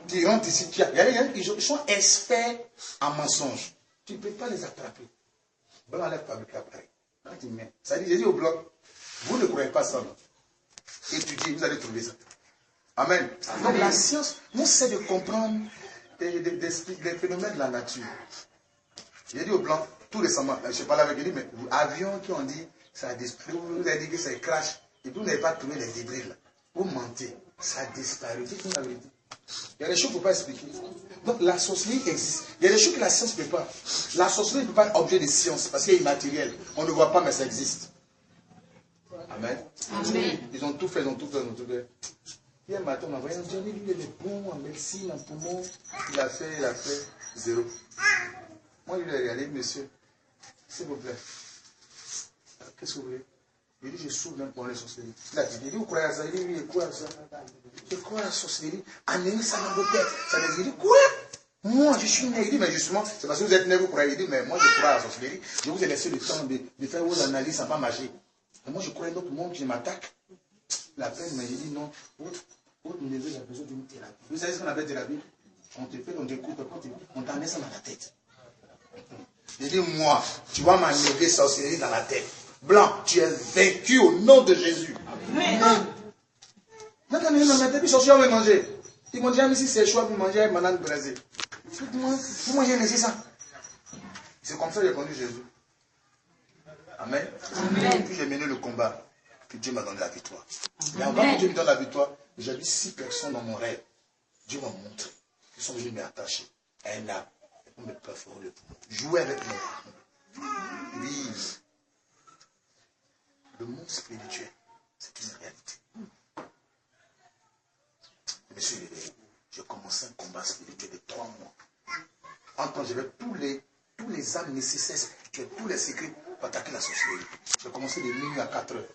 Tu rentres ici, il y a des gens qui sont experts en mensonge. Tu ne peux pas les attraper. Blanc lève fabriquer appareil. Quand tu mets, ça dit, j'ai dit au bloc, vous ne croyez pas ça. Non? Étudiez, vous allez trouver ça. Amen. Donc la science nous sert de comprendre des phénomènes de la nature. J'ai dit aux blancs, tout récemment, je parlais avec lui, mais avions qui ont dit, ça a disparu, vous avez dit que c'est crash, et puis vous n'avez pas trouvé les débris là. Vous mentez, ça a disparu. C'est la vérité. Il y a des choses qu'il ne faut pas expliquer. Donc la sorcellerie existe. Il y a des choses que la science ne peut pas. La sorcellerie ne peut pas être objet de science, parce qu'elle est immatérielle. On ne voit pas, mais ça existe. Amen. Amen. Ils ont tout fait, ils ont tout fait. Hier matin, on a envoyé un Johnny, lui, il est bon en médecine, en poumon. Il a fait zéro. Moi, je lui ai regardé, monsieur, s'il vous plaît. Qu'est-ce que vous voulez? Il dit, je souffre d'un problème de sorcellerie. Il dit, vous croyez à ça? Il dit, oui, je crois à ça. Je crois à la sorcellerie. En ayant ça dans votre tête. Ça veut dire, il dit, quoi? Moi, je suis né. Il dit, mais justement, c'est parce que vous êtes né, vous croyez. Il dit, mais moi, je crois à la sorcellerie. Je vous ai laissé le temps de faire vos analyses, ça va marcher. Et moi, je crois à un autre monde qui m'attaque. la peine, mais j'ai dit non. Votre neveu a besoin d'une thérapie. Vous savez ce qu'on appelle thérapie? On te fait, on te coupe, on t'en met ça dans la tête. J'ai dit, moi, tu vas m'enlever sorcellerie dans la tête. Blanc, tu es vaincu au nom de Jésus. Amen. Maintenant, puis sorcier, on va manger. Ils m'ont dit, si c'est choix pour manger une banane braisée. Vous mangez mais c'est ça. C'est comme ça que j'ai connu Jésus. Amen. Amen. Puis j'ai mené le combat. Puis Dieu m'a donné la victoire. Et avant que Dieu me donne la victoire, j'ai vu 6 personnes dans mon rêve. Dieu m'a montré. Ils sont venus m'attacher à un arbre pour me perforer le poumon. Jouer avec moi. Oui. Le monde spirituel, c'est une réalité. Je me suis réveillé. J'ai commencé un combat spirituel de 3 mois. En temps, j'avais tous les âmes nécessaires spirituelles, tous les secrets pour attaquer la sorcellerie. J'ai commencé de minuit à 4 heures.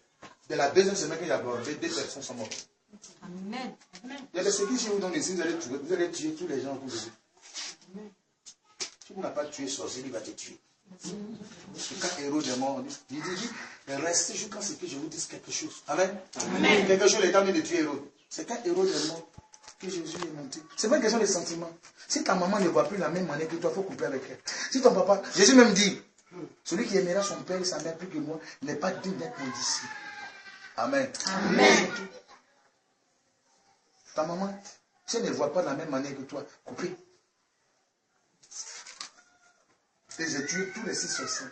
De la deuxième semaine que j'ai abordé, 2 personnes sont mortes. Amen. Il y a des secrets chez vous dans les îles, vous allez tuer tous les gens autour de vous. Si vous n'avez pas tué sorcellerie, il va te tuer. Quand Hérode est mort, il dit, restez jusqu'à ce que je vous dise quelque chose. Amen. Amen. Quelque chose est en train de tuer Hérode. C'est quand Hérode est mort que Jésus est monté. C'est pas une question de sentiment. Si ta maman ne voit plus la même manière que toi, il faut couper avec elle. Si ton papa, Jésus même dit, celui qui aimera son père et sa mère plus que moi n'est pas digne d'être mon disciple. Amen. Amen. Ta maman, si elle ne voit pas de la même manière que toi, coupez. Et j'ai tué tous les 6 sorciers.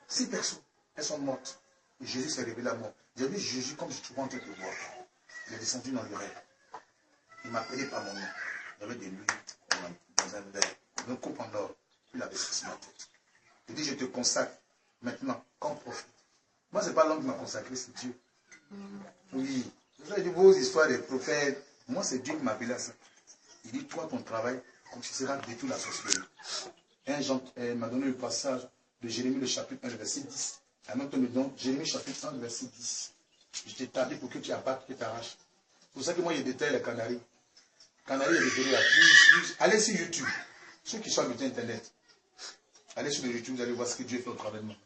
6 personnes. Elles sont mortes. Et Jésus s'est révélé à moi. J'ai vu Jésus comme je trouvais en train de voir. Il est descendu dans le rêve. Il m'appelait par mon nom. Il y avait des louis dans un verre. Une coupe en or. Il avait sur ma tête. Il dit, je te consacre maintenant comme prophète. Moi, ce n'est pas l'homme qui m'a consacré, c'est Dieu. Oui. Vous avez dit vos histoires des prophètes. Moi, c'est Dieu qui m'a appelé à ça. Il dit, toi, ton travail consistera de toute la sorcellerie. Un Jean m'a donné le passage de Jérémie, le chapitre 1, le verset 10. En même temps, me donne Jérémie, chapitre 1, le verset 10. Je t'ai tablé pour que tu abattes, que tu arraches. C'est pour ça que moi, j'ai détaillé les Canaries. Canaries, il y a détaillé la plus. Allez sur YouTube. Ceux qui sont habités Internet. Allez sur le YouTube, vous allez voir ce que Dieu fait au travers de moi.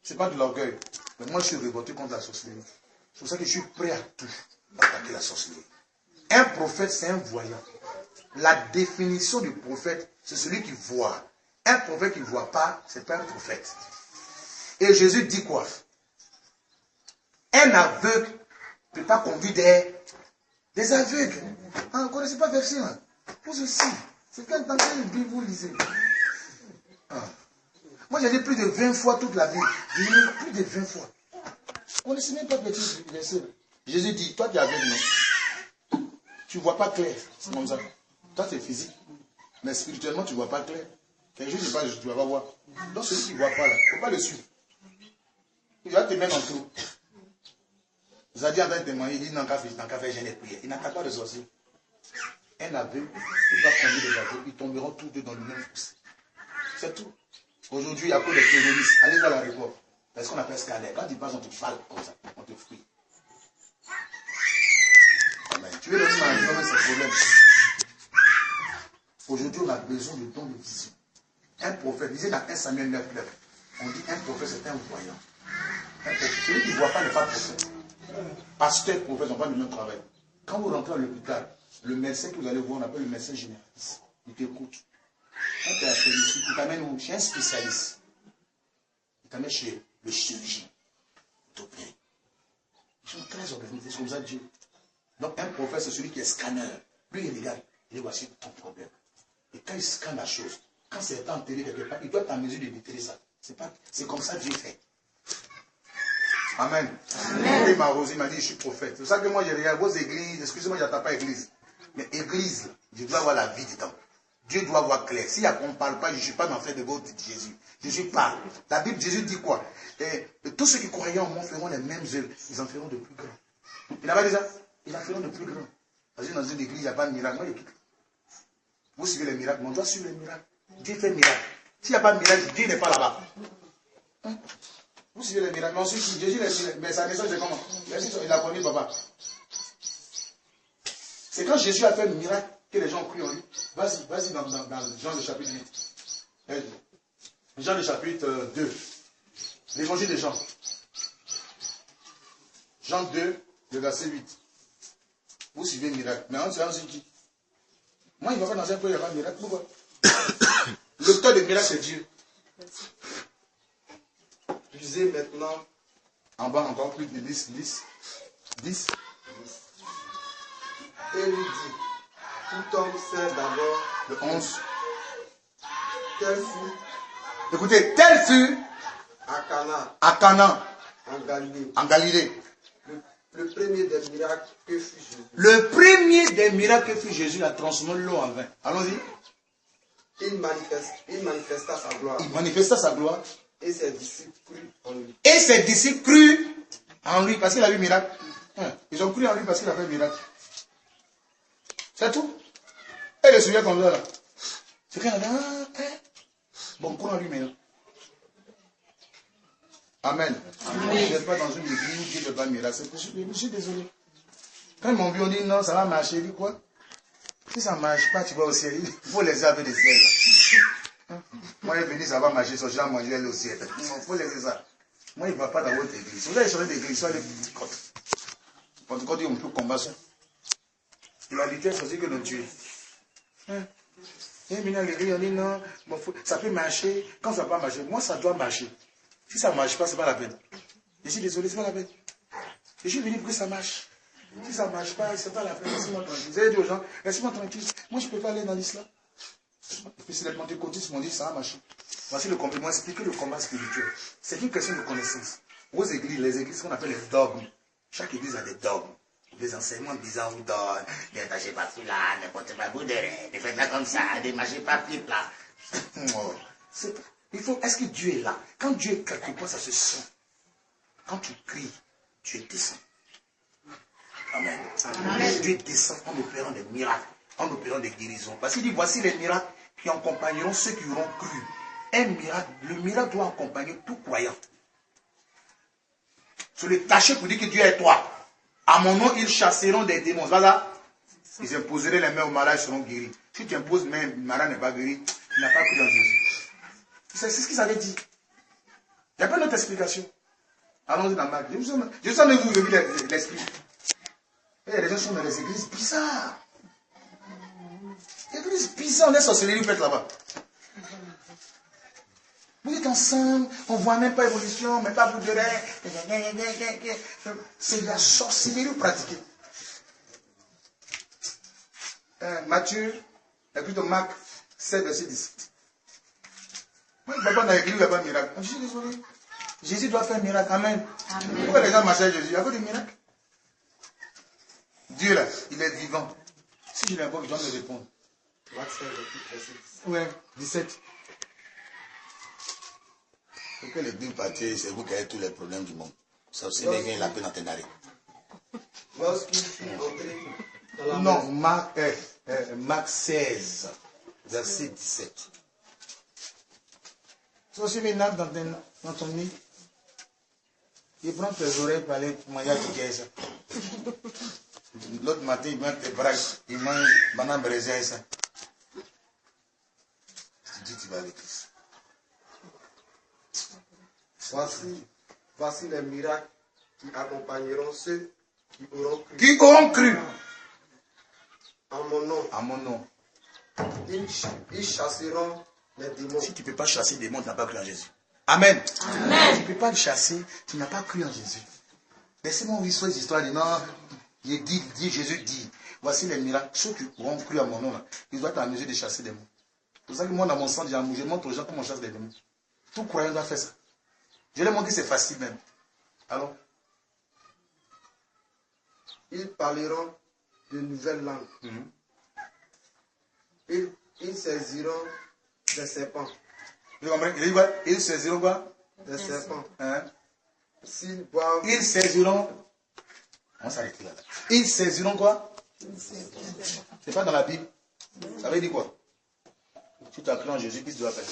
Ce n'est pas de l'orgueil. Mais moi, je suis révolté contre la sorcellerie. C'est pour ça que je suis prêt à tout pour attaquer la sorcellerie. Un prophète, c'est un voyant. La définition du prophète, c'est celui qui voit. Un prophète qui ne voit pas, ce n'est pas un prophète. Et Jésus dit quoi? Un aveugle ne peut pas conduire des aveugles. Vous ne connaissez pas verset là? Vous aussi. C'est quand dans quelle Bible vous lisez. Moi j'ai dit plus de 20 fois toute la vie. J'ai dit plus de 20 fois. Vous ne connaissez même pas petit verset. Jésus dit, toi tu es aveugle, non? Tu ne vois pas clair. C'est comme ça. Toi c'est physique. Mais spirituellement tu ne vois pas clair. Quelque chose tu ne vas pas voir. Donc celui qui ne voit pas là, il ne faut pas le suivre. Il va te mettre en trou. Zadi a témoigné, il dit non, qu'à faire, j'ai les prières. Il n'a qu'à pas de sorcier. Un aveugle, il va conduire des aveugles, ils tomberont tous deux dans le même fossé. C'est tout. Aujourd'hui, il y a que les terroristes. Allez dans l'aéroport. C'est ce qu'on appelle scanner. Quand ils passent, on te parle comme ça, on te fouille. Amen. Tu veux résoudre dans ce problème. Aujourd'hui, on a besoin de dons de vision. Un prophète, lisez dans 1 Samuel 9, on dit un prophète, c'est un voyant. Celui qui ne voit pas n'est pas prophète. Pasteur, prophète, on va le même travail. Quand vous rentrez à l'hôpital, le médecin que vous allez voir, on appelle le médecin généraliste. Il t'écoute. Quand tu es à celui-ci, il t'amène chez un spécialiste. Il t'amène chez le chirurgien. Il t'opère. Ils sont très organisés, c'est comme ça Dieu. Donc un prophète, c'est celui qui est scanner. Lui, il regarde. Il dit, voici ton problème. Et quand il scanne la chose, quand c'est enterré quelque part, il doit être en mesure de déterrer ça. C'est comme ça Dieu fait. Amen. Amen. Il m'a arrosé, il m'a dit, je suis prophète. C'est pour ça que moi, je regarde vos églises. Excusez-moi, je n'attends pas église. Mais église, je dois avoir la vie dedans. Dieu doit voir clair. Si on ne parle pas, je ne suis pas dans le fait de votre Jésus. Jésus parle. La Bible, Jésus dit quoi? Et tous ceux qui croyaient en moi feront les mêmes œuvres. Ils en feront de plus grands. Il n'a pas dit ça? Ils en feront de plus grands. Parce que dans une église, il n'y a pas de miracle. Moi, vous suivez les miracles, mais on doit suivre les miracles. Dieu fait miracle. S'il n'y a pas de miracle, Dieu n'est pas là-bas. Vous suivez les miracles. Ensuite, Jésus, mais sa naissance, c'est comment? Il a connu papa. C'est quand Jésus a fait le miracle que les gens ont cru en lui. Vas-y dans Jean le chapitre 8. Jean le chapitre 2. L'évangile de Jean. Jean 2, le verset 8. Vous suivez le miracle. Mais on se dit, moi, il va pas dans un pays, il y a pas de miracle. Pourquoi? L'auteur de miracle, c'est Dieu. Lisez maintenant. En bas, encore plus de 10. Et lui dit, tout homme sait d'abord. Le 11. Tel fut. Écoutez, tel fut à Cana. En Galilée. Le premier des miracles que fut Jésus. Le premier des miracles que fut Jésus a transformé l'eau en vin. Allons-y. Il manifesta sa gloire. Il manifesta sa gloire. Et ses disciples crurent en lui. Et ses disciples crurent en lui parce qu'il a vu miracle. Ils ont cru en lui parce qu'il a fait miracle. C'est tout. Et le sujet qu'on doit là. C'est qu'il y a bon, on croit en lui maintenant. Amen. Vous n'êtes pas dans une église où Dieu ne fait pas miracle. Je suis désolé. Quand ils m'ont vu, on dit non, ça va marcher. Il dit quoi? Si ça ne marche pas, tu vas au ciel. Il faut laisser avec des ciels. Moi, il est venu, ça va marcher. Son gens manger au ciel. Il faut laisser ça. Moi, il ne va pas dans votre église. Si vous avez changé d'église, soit les petits côtes. En tout cas, on peut combattre ça. La vitesse aussi que nous tuer. Et maintenant, l'église, on dit non, ça peut marcher. Quand ça ne va pas marcher, moi, ça doit marcher. Si ça ne marche pas, ce n'est pas la peine. Je suis désolé, ce n'est pas la peine. Je suis venu pour que ça marche. Si ça ne marche pas, ce n'est pas la peine. Laissez-moi tranquille. Vous avez dit aux gens, laissez-moi tranquille. Moi, je ne peux pas aller dans l'islam. Et puis, c'est les pentecôtistes m'ont dit, ça va marcher. Voici le combat. Moi, expliquer le combat spirituel. C'est une question de connaissance. Aux églises, les églises qu'on appelle les dogmes. Chaque église a des dogmes. Des enseignements bizarres vous donnent. Ne tâchez pas là, ne portez pas bouderet, ne faites pas comme ça, ne mangez pas flip là. Il faut, est-ce que Dieu est là? Quand Dieu est quelque part, ça se sent. Quand tu cries, Dieu descend. Amen. Amen. Dieu descend en opérant des miracles, en opérant des guérisons. Parce qu'il dit, voici les miracles qui accompagneront ceux qui auront cru. Un miracle, le miracle doit accompagner tout croyant. Se le tâcher pour dire que Dieu est toi. À mon nom, ils chasseront des démons. Voilà. Ils imposeraient les mains aux malades, ils seront guéris. Si tu imposes les mains, le malade n'est pas guéri, tu n'as pas cru en Jésus. C'est ce qu'ils avaient dit. Il n'y a pas d'autre explication. Allons-y dans Marc. Je sens de vous lever l'esprit. Et les gens sont dans les églises bizarres. Les églises bizarres, on est sorcellerie faite là-bas. Vous êtes ensemble, on ne voit même pas évolution, même pas vous de c'est de la sorcellerie pratiquée. Matthieu, et plutôt Marc 7, verset 17. Moi, je ne vais pas dans l'église, il n'y a pas de miracle. Je suis désolé. Jésus doit faire un miracle. Amen. Pourquoi les gens marchent à Jésus? Il y a pas de miracle. Dieu là, il est vivant. Si je l'invoque, je dois me répondre. Ouais, 17. Pour que les deux parties, c'est vous qui avez tous les problèmes du monde. Ça aussi, les gars, la peine dans tes narines. Lorsqu'il fut entré dans la non, Marc 16, verset 17. Tu vas suivre une nappe dans ton nid. Il prend tes oreilles pour aller manger à tes ça. L'autre matin, il met tes bras, il mange banane brésil ça. Tu dis, tu vas avec Christ. Voici les miracles qui accompagneront ceux qui auront cru. Qui auront cru. En mon nom. En mon nom. Ils chasseront les démons. Si tu ne peux pas chasser des démons, tu n'as pas cru en Jésus. Amen. Amen. Tu ne peux pas le chasser, tu n'as pas cru en Jésus. Laissez-moi ouvrir sur les histoires de non. Jésus dit, voici les miracles. Ceux qui auront cru à mon nom, là, ils doivent être en mesure de chasser des démons. C'est pour ça que moi, dans mon centre, je montre aux gens comment on chasse des démons. Tout croyant doit faire ça. Je leur montre que c'est facile même. Alors, ils parleront de nouvelles langues. Ils saisiront des serpents. Vous comprenez? Quoi? Ils saisiront quoi? Des serpents. Hein? S'ils boivent. Ils saisiront. On s'arrête là. Ils saisiront quoi? C'est pas dans la Bible. Ça veut dire quoi? Si tu as cru en Jésus, qu'est-ce que tu dois faire?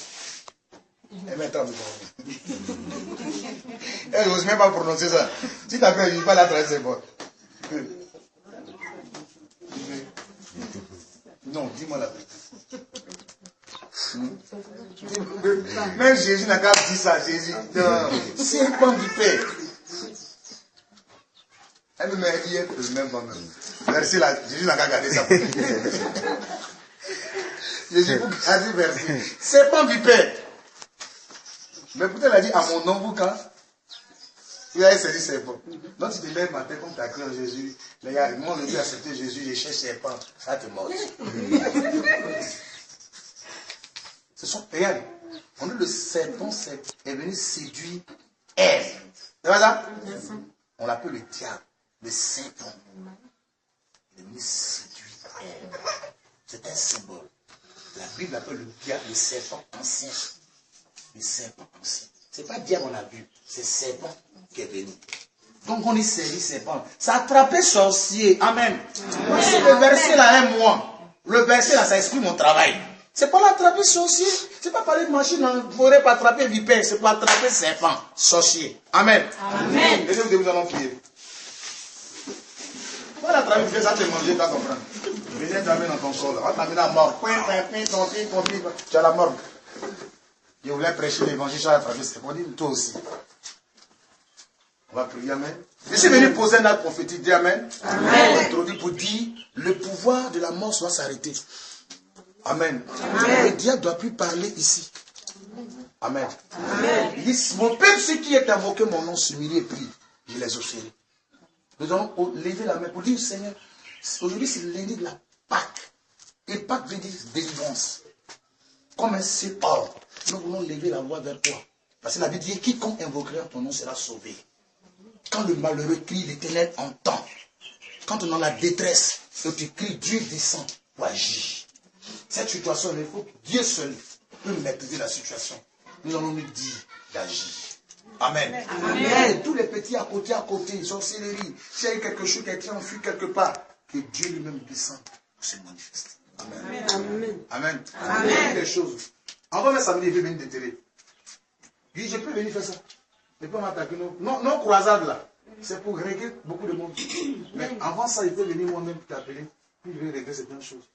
Et maintenant, elle n'ose même pas prononcer ça. Si tu as cru en Jésus, pas la traverser, c'est bon. Non, dis-moi la vérité. Même Jésus n'a qu'à dire ça, Jésus. C'est un point du Père. Elle me dit, elle peut même pas même. Verset là, Jésus n'a qu'à garder ça. Jésus a dit verset. Serpent vipère. Mais pourtant, il a dit à mon nom, vous quand il a saisi serpent. Donc, tu te lèves matin comme tu as cru en Jésus. Les gars, moi, je veux accepter Jésus, je cherche serpent. Ça te mord. Ce sont, regardez, on dit le serpent est venu séduire Ève. C'est pas ça? On l'appelle le diable, le serpent. Il est venu séduire Ève. C'est un symbole. La Bible appelle le diable le serpent ancien. Le serpent ancien. Ce n'est pas diable on a vu, c'est serpent qui est venu. Donc on est servi serpent. Ça attrapait sorcier. Amen. Voici le verset là, un mois. Le verset là, ça explique mon travail. C'est pas l'attraper sorcier. C'est pas parler de machine en forêt pour attraper vipère. C'est pour attraper serpent, sorcier. Amen. Amen. Et nous allons prier. Voilà, l'attraper vipère, ça te manger, tu vas comprendre. Viens t'amener dans ton corps. On va t'amener à la mort. Tu as la mort. Je voulais prêcher l'évangile sur la traversée. On dit toi aussi. On va prier, amen. Je suis venu poser un acte prophétique, dis amen. Amen. Pour dire, le pouvoir de la mort doit s'arrêter. Amen. Amen. Le diable ne doit plus parler ici. Amen. Amen. Il dit, mon peuple, ceux qui est invoqué mon nom, s'humilient et prient. Je les exaucerai. Nous allons lever la main pour dire, Seigneur, aujourd'hui c'est le lundi de la Pâque. Et Pâque veut dire délivrance. Comme un seul ordre, nous voulons lever la voix vers toi. Parce que la Bible dit, quiconque invoquera ton nom sera sauvé. Quand le malheureux crie, l'Éternel entend. Quand on est dans la détresse, et tu cries, Dieu descend pour agir. Cette situation, il faut que Dieu seul peut maîtriser la situation. Nous allons nous dire d'agir. Amen. Amen. Et tous les petits à côté, sorcellerie, s'il y a eu quelque chose qui a été enfui quelque part, que Dieu lui-même descende pour se manifester. Amen. Amen. Amen. Amen. Des choses. Avant le samedi, il veut venir déterrer. Il dit, je peux venir faire ça. Je peux m'attaquer. Non, croisade là. C'est pour régler beaucoup de monde. Mais avant ça, il peut venir moi-même t'appeler. Puis il veut régler certaines choses.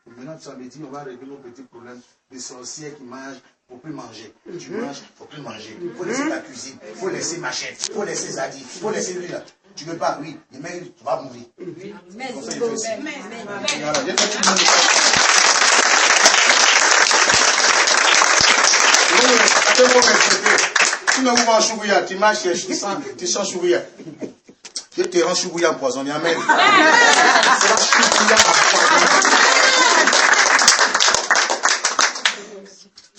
Et maintenant, samedi, on va régler nos petits problèmes. Les sorcières qui mangent, il ne faut plus manger. Tu manges, il ne faut plus manger. Il faut laisser la cuisine. Il faut laisser machette. Il faut laisser Zadi. Il faut laisser lui là. Tu ne veux pas, oui. Mais tu vas mourir. Amen. Comme ça, il fait aussi. Voilà, j'ai fait tout le monde. Tu ne vois pas Choubouya, tu marches, tu sens Choubouya. Je te rends Choubouya empoisonné. Amen. C'est la Choubouya empoisonné.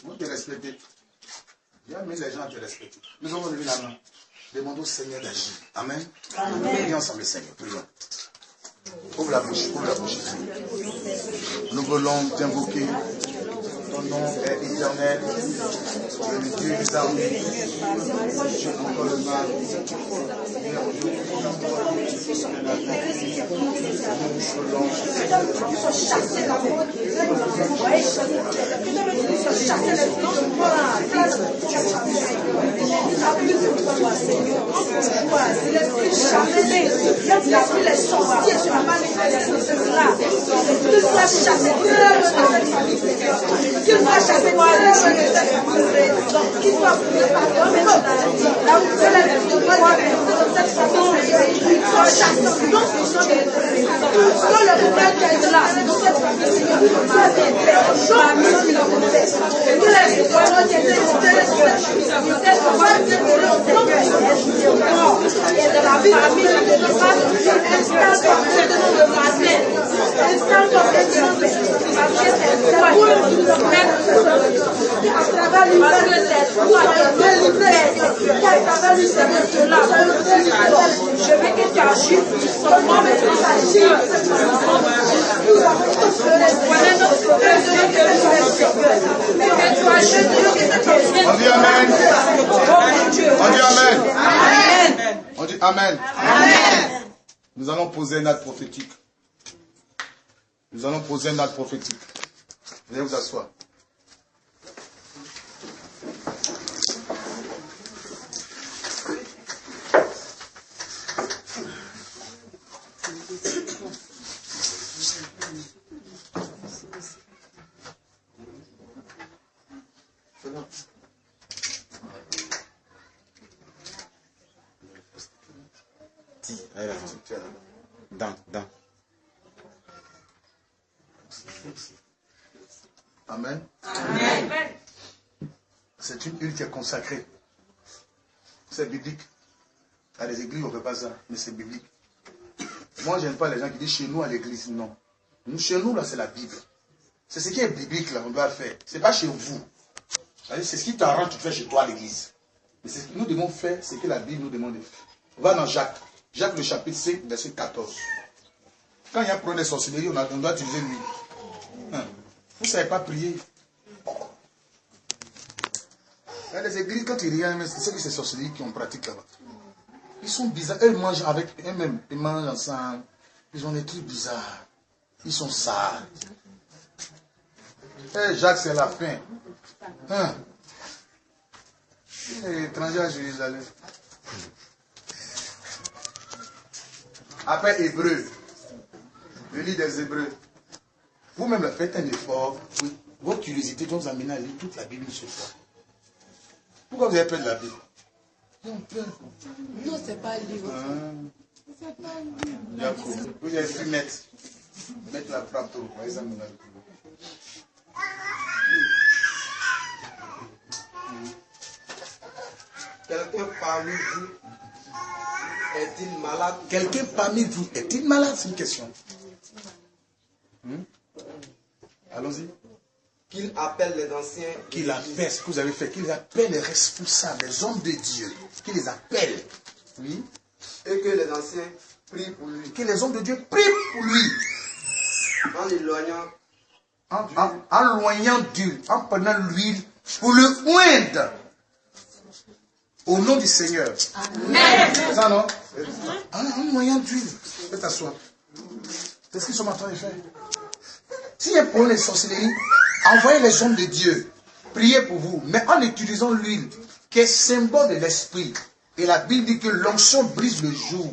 Vous te respectez. J'aime les gens à te respecter. Nous allons lever la main. Demandons au Seigneur d'agir. Amen. Prions ensemble, Seigneur. Prions. Ouvre la bouche, ouvre la bouche. Nous voulons t'invoquer. Ton nom est éternel. Le Dieu des armées. Dieu contre le mal. Qu'il soit chassé par les gens de cette famille. Qu'il soit pris par l'homme. Là où c'est la vie de moi, cette famille, qu'il soit chassé. Non, dans le pouvoir qui est là, dans cette famille, qu'il soit des personnes, que les paroles qui étaient cette famille, et de la famille, de nos femmes, instant comme le matin, instant comme à travers l'humain, je veux que tu agisses seulement mais tu agis. Nous avons tous voilà notre on dit Amen. On dit Amen. Amen. On dit Amen. Amen. Nous allons poser un acte prophétique. Nous allons poser un acte prophétique. Venez vous asseoir. Dans. Amen. Amen. C'est une huile qui est consacrée. C'est biblique. À les églises, on ne fait pas ça, mais c'est biblique. Moi, je n'aime pas les gens qui disent chez nous à l'église. Non. Nous, chez nous, là, c'est la Bible. C'est ce qui est biblique, là, on doit faire. Ce n'est pas chez vous. C'est ce qui t'arrange, tu fais chez toi à l'église. Mais ce que nous devons faire, c'est que la Bible nous demande de faire. On va dans Jacques. Jacques, le chapitre 5, verset 14. Quand il y a problème de sorcellerie, on doit utiliser lui. Vous ne savez pas prier. Dans les églises, quand ils regardent, c'est que c'est sorcellerie qu'on pratique là-bas. Ils sont bizarres. Eux, ils mangent avec eux-mêmes. Ils mangent ensemble. Ils ont des trucs bizarres. Ils sont sales. Eh, Jacques, c'est la fin. Étranger à Jérusalem. Après Hébreu. Le livre des Hébreux. Vous-même, faites un effort. Oui. Votre curiosité doit vous amener à lire toute la Bible ce soir. Pourquoi vous avez peur de la Bible? Non, c'est pas un livre. C'est pas un livre. Vous avez pu mettre la frappe pour voyez ça. Quelqu'un parmi vous est-il malade? Quelqu'un parmi vous est-il malade? C'est une question. Allons-y. Qu'il appelle les anciens. Qu'il appelle, ce que vous avez fait, qu'il appelle les responsables, les hommes de Dieu. Qu'il les appelle. Oui. Et que les anciens prient pour lui. Que les hommes de Dieu prient pour lui. En l'éloignant. En loignant d'huile, en prenant l'huile pour le oindre. Au nom du Seigneur. Amen. C'est ça, non? En loignant d'huile. Fais t'asseoir. C'est ce qu'ils sont en train de faire. S'il y a pour les sorcelleries, envoyez les hommes de Dieu. Priez pour vous. Mais en utilisant l'huile, qui est symbole de l'esprit. Et la Bible dit que l'onction brise le joug.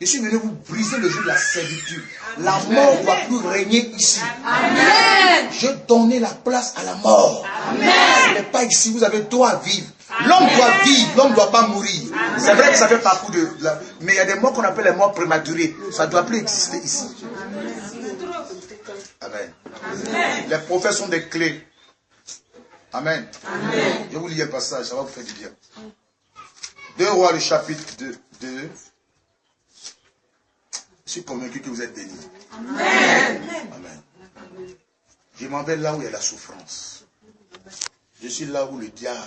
Je suis venu vous briser le joug de la servitude. La mort ne va plus régner ici. Amen. Je donnais la place à la mort. Amen. Ce n'est pas ici, vous avez droit à vivre. L'homme doit vivre, l'homme ne doit pas mourir. C'est vrai que ça fait partie de... Mais il y a des morts qu'on appelle les morts prématurées. Ça ne doit plus exister ici. Amen. Amen. Les prophètes sont des clés. Amen. Amen. Je vous lis un passage, ça va vous faire du bien. 2 Rois, le chapitre 2. Je suis convaincu que vous êtes bénis. Amen. Amen. Je m'en vais là où il y a la souffrance. Je suis là où le diable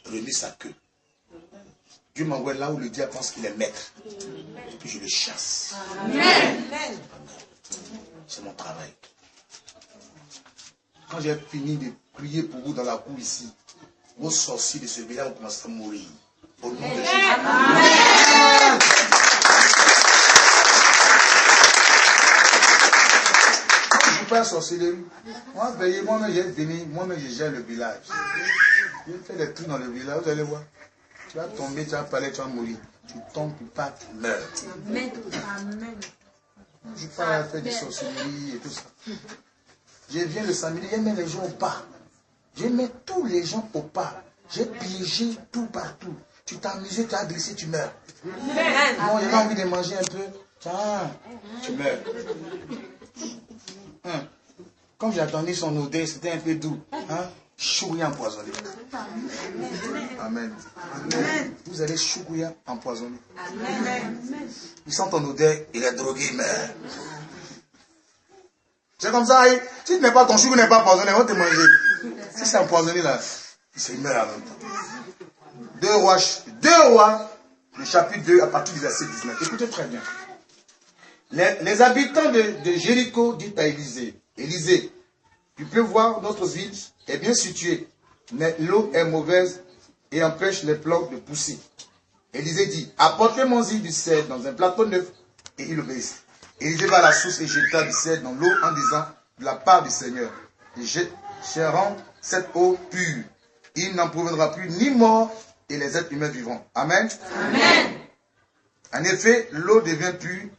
remet sa queue. Dieu m'envoie là où le diable pense qu'il est maître. Et puis je le chasse. Amen. C'est mon travail. Quand j'ai fini de prier pour vous dans la cour ici, vos sorciers de ce village vont commencer à mourir. Au nom de Jésus. Amen. Je ne suis pas sorcellerie. Moi, veillez, moi-même, j'ai venu, moi-même, je gère le village. Je fais des trucs dans le village, vous allez voir. Tu vas tomber, tu vas parler, tu vas mourir. Tu tombes, tu pars, tu meurs. Amen. Amen. Je ne suis pas à faire des sorcelleries et tout ça. Je viens le samedi, je mets les gens au pas. Je mets tous les gens au pas. J'ai piégé tout partout. Tu t'es amusé, tu as glissé, tu meurs. Non, j'ai envie de manger un peu. Tiens, tu meurs. Comme j'ai entendu son odeur, c'était un peu doux. Choukouya empoisonné. Amen. Amen. Vous allez choukouya empoisonné. Amen. Il sent ton odeur, il est drogué, il meurt. C'est comme ça, si tu n'es pas ton chou n'est pas empoisonné, on va te manger. Si c'est empoisonné là, il meurt en même temps. 2 Rois, le chapitre 2, à partir du verset 19. Écoutez très bien. Les habitants de Jéricho disent à Élisée, Élisée, tu peux voir notre ville est bien située, mais l'eau est mauvaise et empêche les plantes de pousser. Élisée dit, apportez-moi-y du sel dans un plateau neuf, et il obéit. Élisée va à la source et jeta du sel dans l'eau en disant, de la part du Seigneur, chercheront cette eau pure. Il n'en proviendra plus ni mort et les êtres humains vivront. Amen. Amen. En effet, l'eau devient pure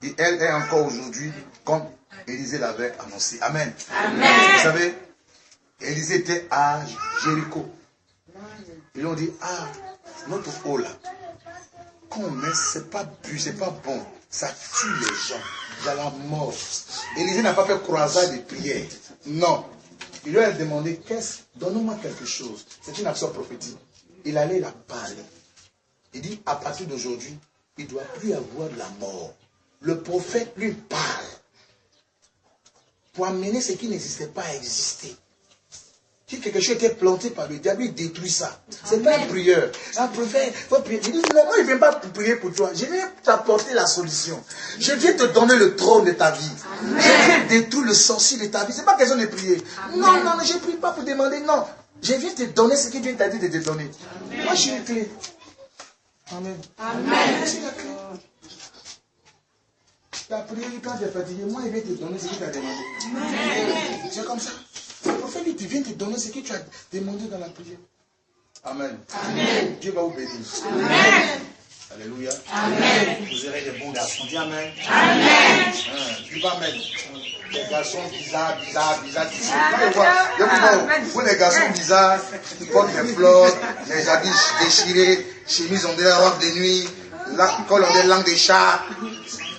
et elle est encore aujourd'hui comme Élisée l'avait annoncé. Amen. Amen. Vous savez, Élisée était à Jéricho. Ils ont dit, notre eau là, quand on met, c'est pas bu, c'est pas bon. Ça tue les gens. Il y a la mort. Élisée n'a pas fait croisade de prière. Non. Il lui a demandé, donne-moi quelque chose. C'est une action prophétique. Il allait la parler. Il dit, à partir d'aujourd'hui, il ne doit plus avoir de la mort. Le prophète lui parle. Pour amener ce qui n'existait pas à exister. Si quelque chose était planté par le diable, il détruit ça. Ce n'est pas une prière. Un prophète, il faut prier. Il dit, non, moi je ne viens pas prier pour toi. Je viens t'apporter la solution. Je viens te donner le trône de ta vie. Amen. Je viens détruire le sorcier de ta vie. Ce n'est pas question de prier. Amen. Non, non, je ne prie pas pour demander. Non. Je viens te donner ce qu'il vient t'a dit de te donner. Amen. Moi, je suis une clé. Amen. Amen. Je suis la clé. Tu as prié quand tu es fatigué. Moi, il vient te donner ce qu'il t'a demandé. Amen. C'est comme ça. Le prophète dit, tu viens te donner ce que tu as demandé dans la prière. Amen. Amen. Dieu va vous bénir. Amen. Alléluia. Amen. Vous aurez des bons garçons. Dis Amen. Amen. Tu vas mettre des garçons bizarres. Vous les garçons bizarres qui portent des fleurs, les habits déchirés, chemises en des robes de nuit, col en des langues de chat.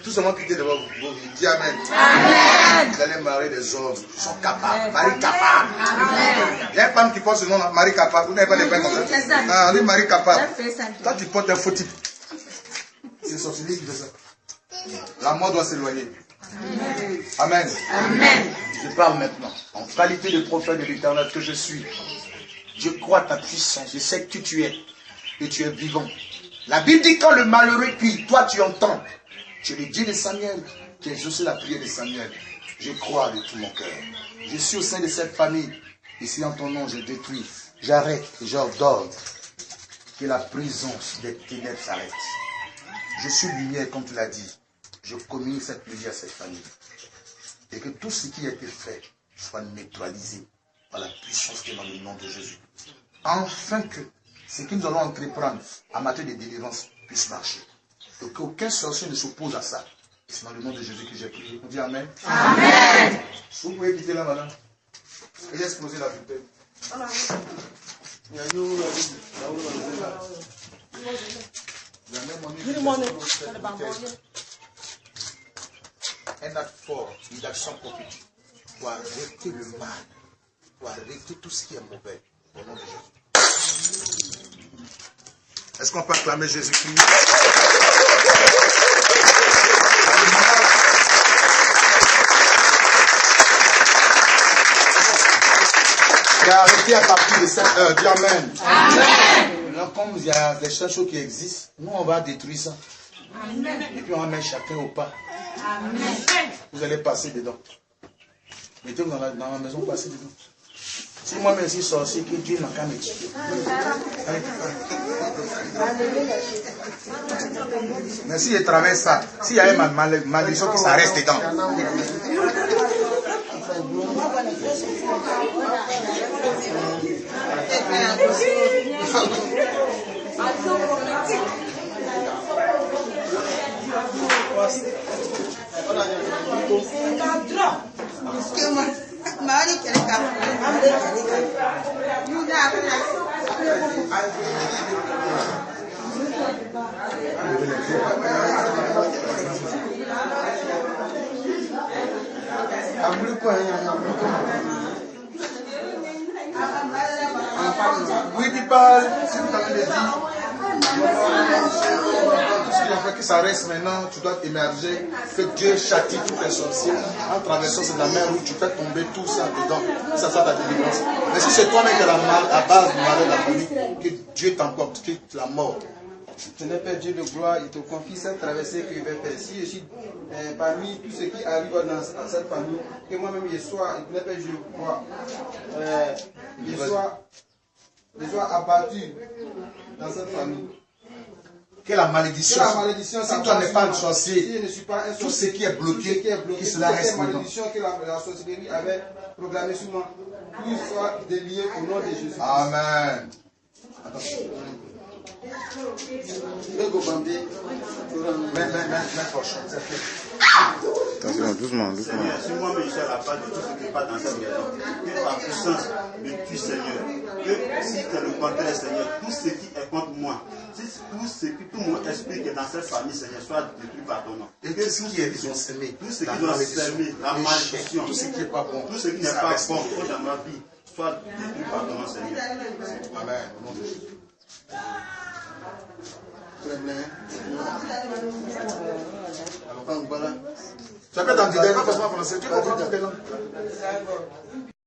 Tout ce monde quitter de vos vies. Dis Amen. Amen. Vous allez marier des hommes qui sont capables. Marie capable. Amen. Il y a une femme qui porte ce nom, Marie capable. Vous n'avez pas de pain comme ça. Non, on dit Marie capable. Toi, tu portes un faux type. C'est sorcier qui fait ça. La mort doit s'éloigner. Amen. Amen. Je parle maintenant, en qualité de prophète de l'Éternel que je suis. Je crois ta puissance. Je sais que tu es. Et tu es vivant. La Bible dit quand le malheureux crie, toi tu entends. Tu es le Dieu de Samuel, qui exauce la prière de Samuel. Je crois de tout mon cœur. Je suis au sein de cette famille. Ici en ton nom, je détruis. J'arrête et j'ordonne que la présence des ténèbres s'arrête. Je suis lumière, comme tu l'as dit. Je communique cette lumière à cette famille. Et que tout ce qui a été fait soit neutralisé par la puissance qui est dans le nom de Jésus. Afin que ce que nous allons entreprendre en matière de délivrance puisse marcher. Et qu'aucun sorcier ne s'oppose à ça. C'est dans le nom de Jésus que j'ai prié. On dit Amen. Amen. Vous pouvez quitter là, madame. Et exploser la bouteille. Un acte fort, une action prophétique pour arrêter le mal, pour arrêter tout ce qui est mauvais. Au nom de Jésus. Est-ce qu'on peut acclamer Jésus-Christ? Et arrêtez à partir de cette heure. Dis Amen. Amen. Donc, comme il y a des choses qui existent, nous on va détruire ça. Amen. Et puis on va mettre chacun au pas. Amen. Vous allez passer dedans. Mettez-vous dans la maison, passez dedans. Si moi-même je suis sorcier, que Dieu n'a qu'à me tuer. Mais si je traverse ça, s'il y a une malédiction qui ça reste dedans. Oui, tu parles, si vous t'avez dit, tout ce qui a fait que ça reste maintenant, tu dois émerger, que Dieu châtie tous les sorciers en traversant cette mer où tu fais tomber tout ça dedans, ça sera ta délivrance. Mais si c'est toi-même qui es la base du malheur de la famille, que Dieu t'emporte, que la mort. Je n'ai pas Dieu de gloire, il te confie cette traversée que je vais faire. Si je suis parmi tous ceux qui arrivent dans cette famille, que moi-même je sois, je n'ai pas Dieu de gloire, je sois abattu dans cette famille. Que la malédiction, si toi n'es pas un sorcier, si je ne suis pas un sorcier, tout ce qui est bloqué, qui cela reste la malédiction que la sorcellerie avait programmée sur moi, qu'il soit délié au nom de Jésus. Amen. Attention. Attention, doucement, doucement. Seigneur, si moi-même je suis à la part de tout ce qui n'est pas dans cette maison, que par puissance me tue, Seigneur. Que si c'est le contraire, Seigneur, tout ce qui est contre moi, tout mon esprit qui est dans cette famille, Seigneur, soit détruit par ton nom. Et que ce qu'ils ont semé, tout ce qu'ils ont semé, la malédiction, tout ce qui n'est pas bon, tout ce qui n'est pas bon dans ma vie, soit détruit par ton nom, Seigneur. Amen. Au nom de Jésus. Tu appelles dans tes langues, pas forcément français, tu comprends toutes les langues.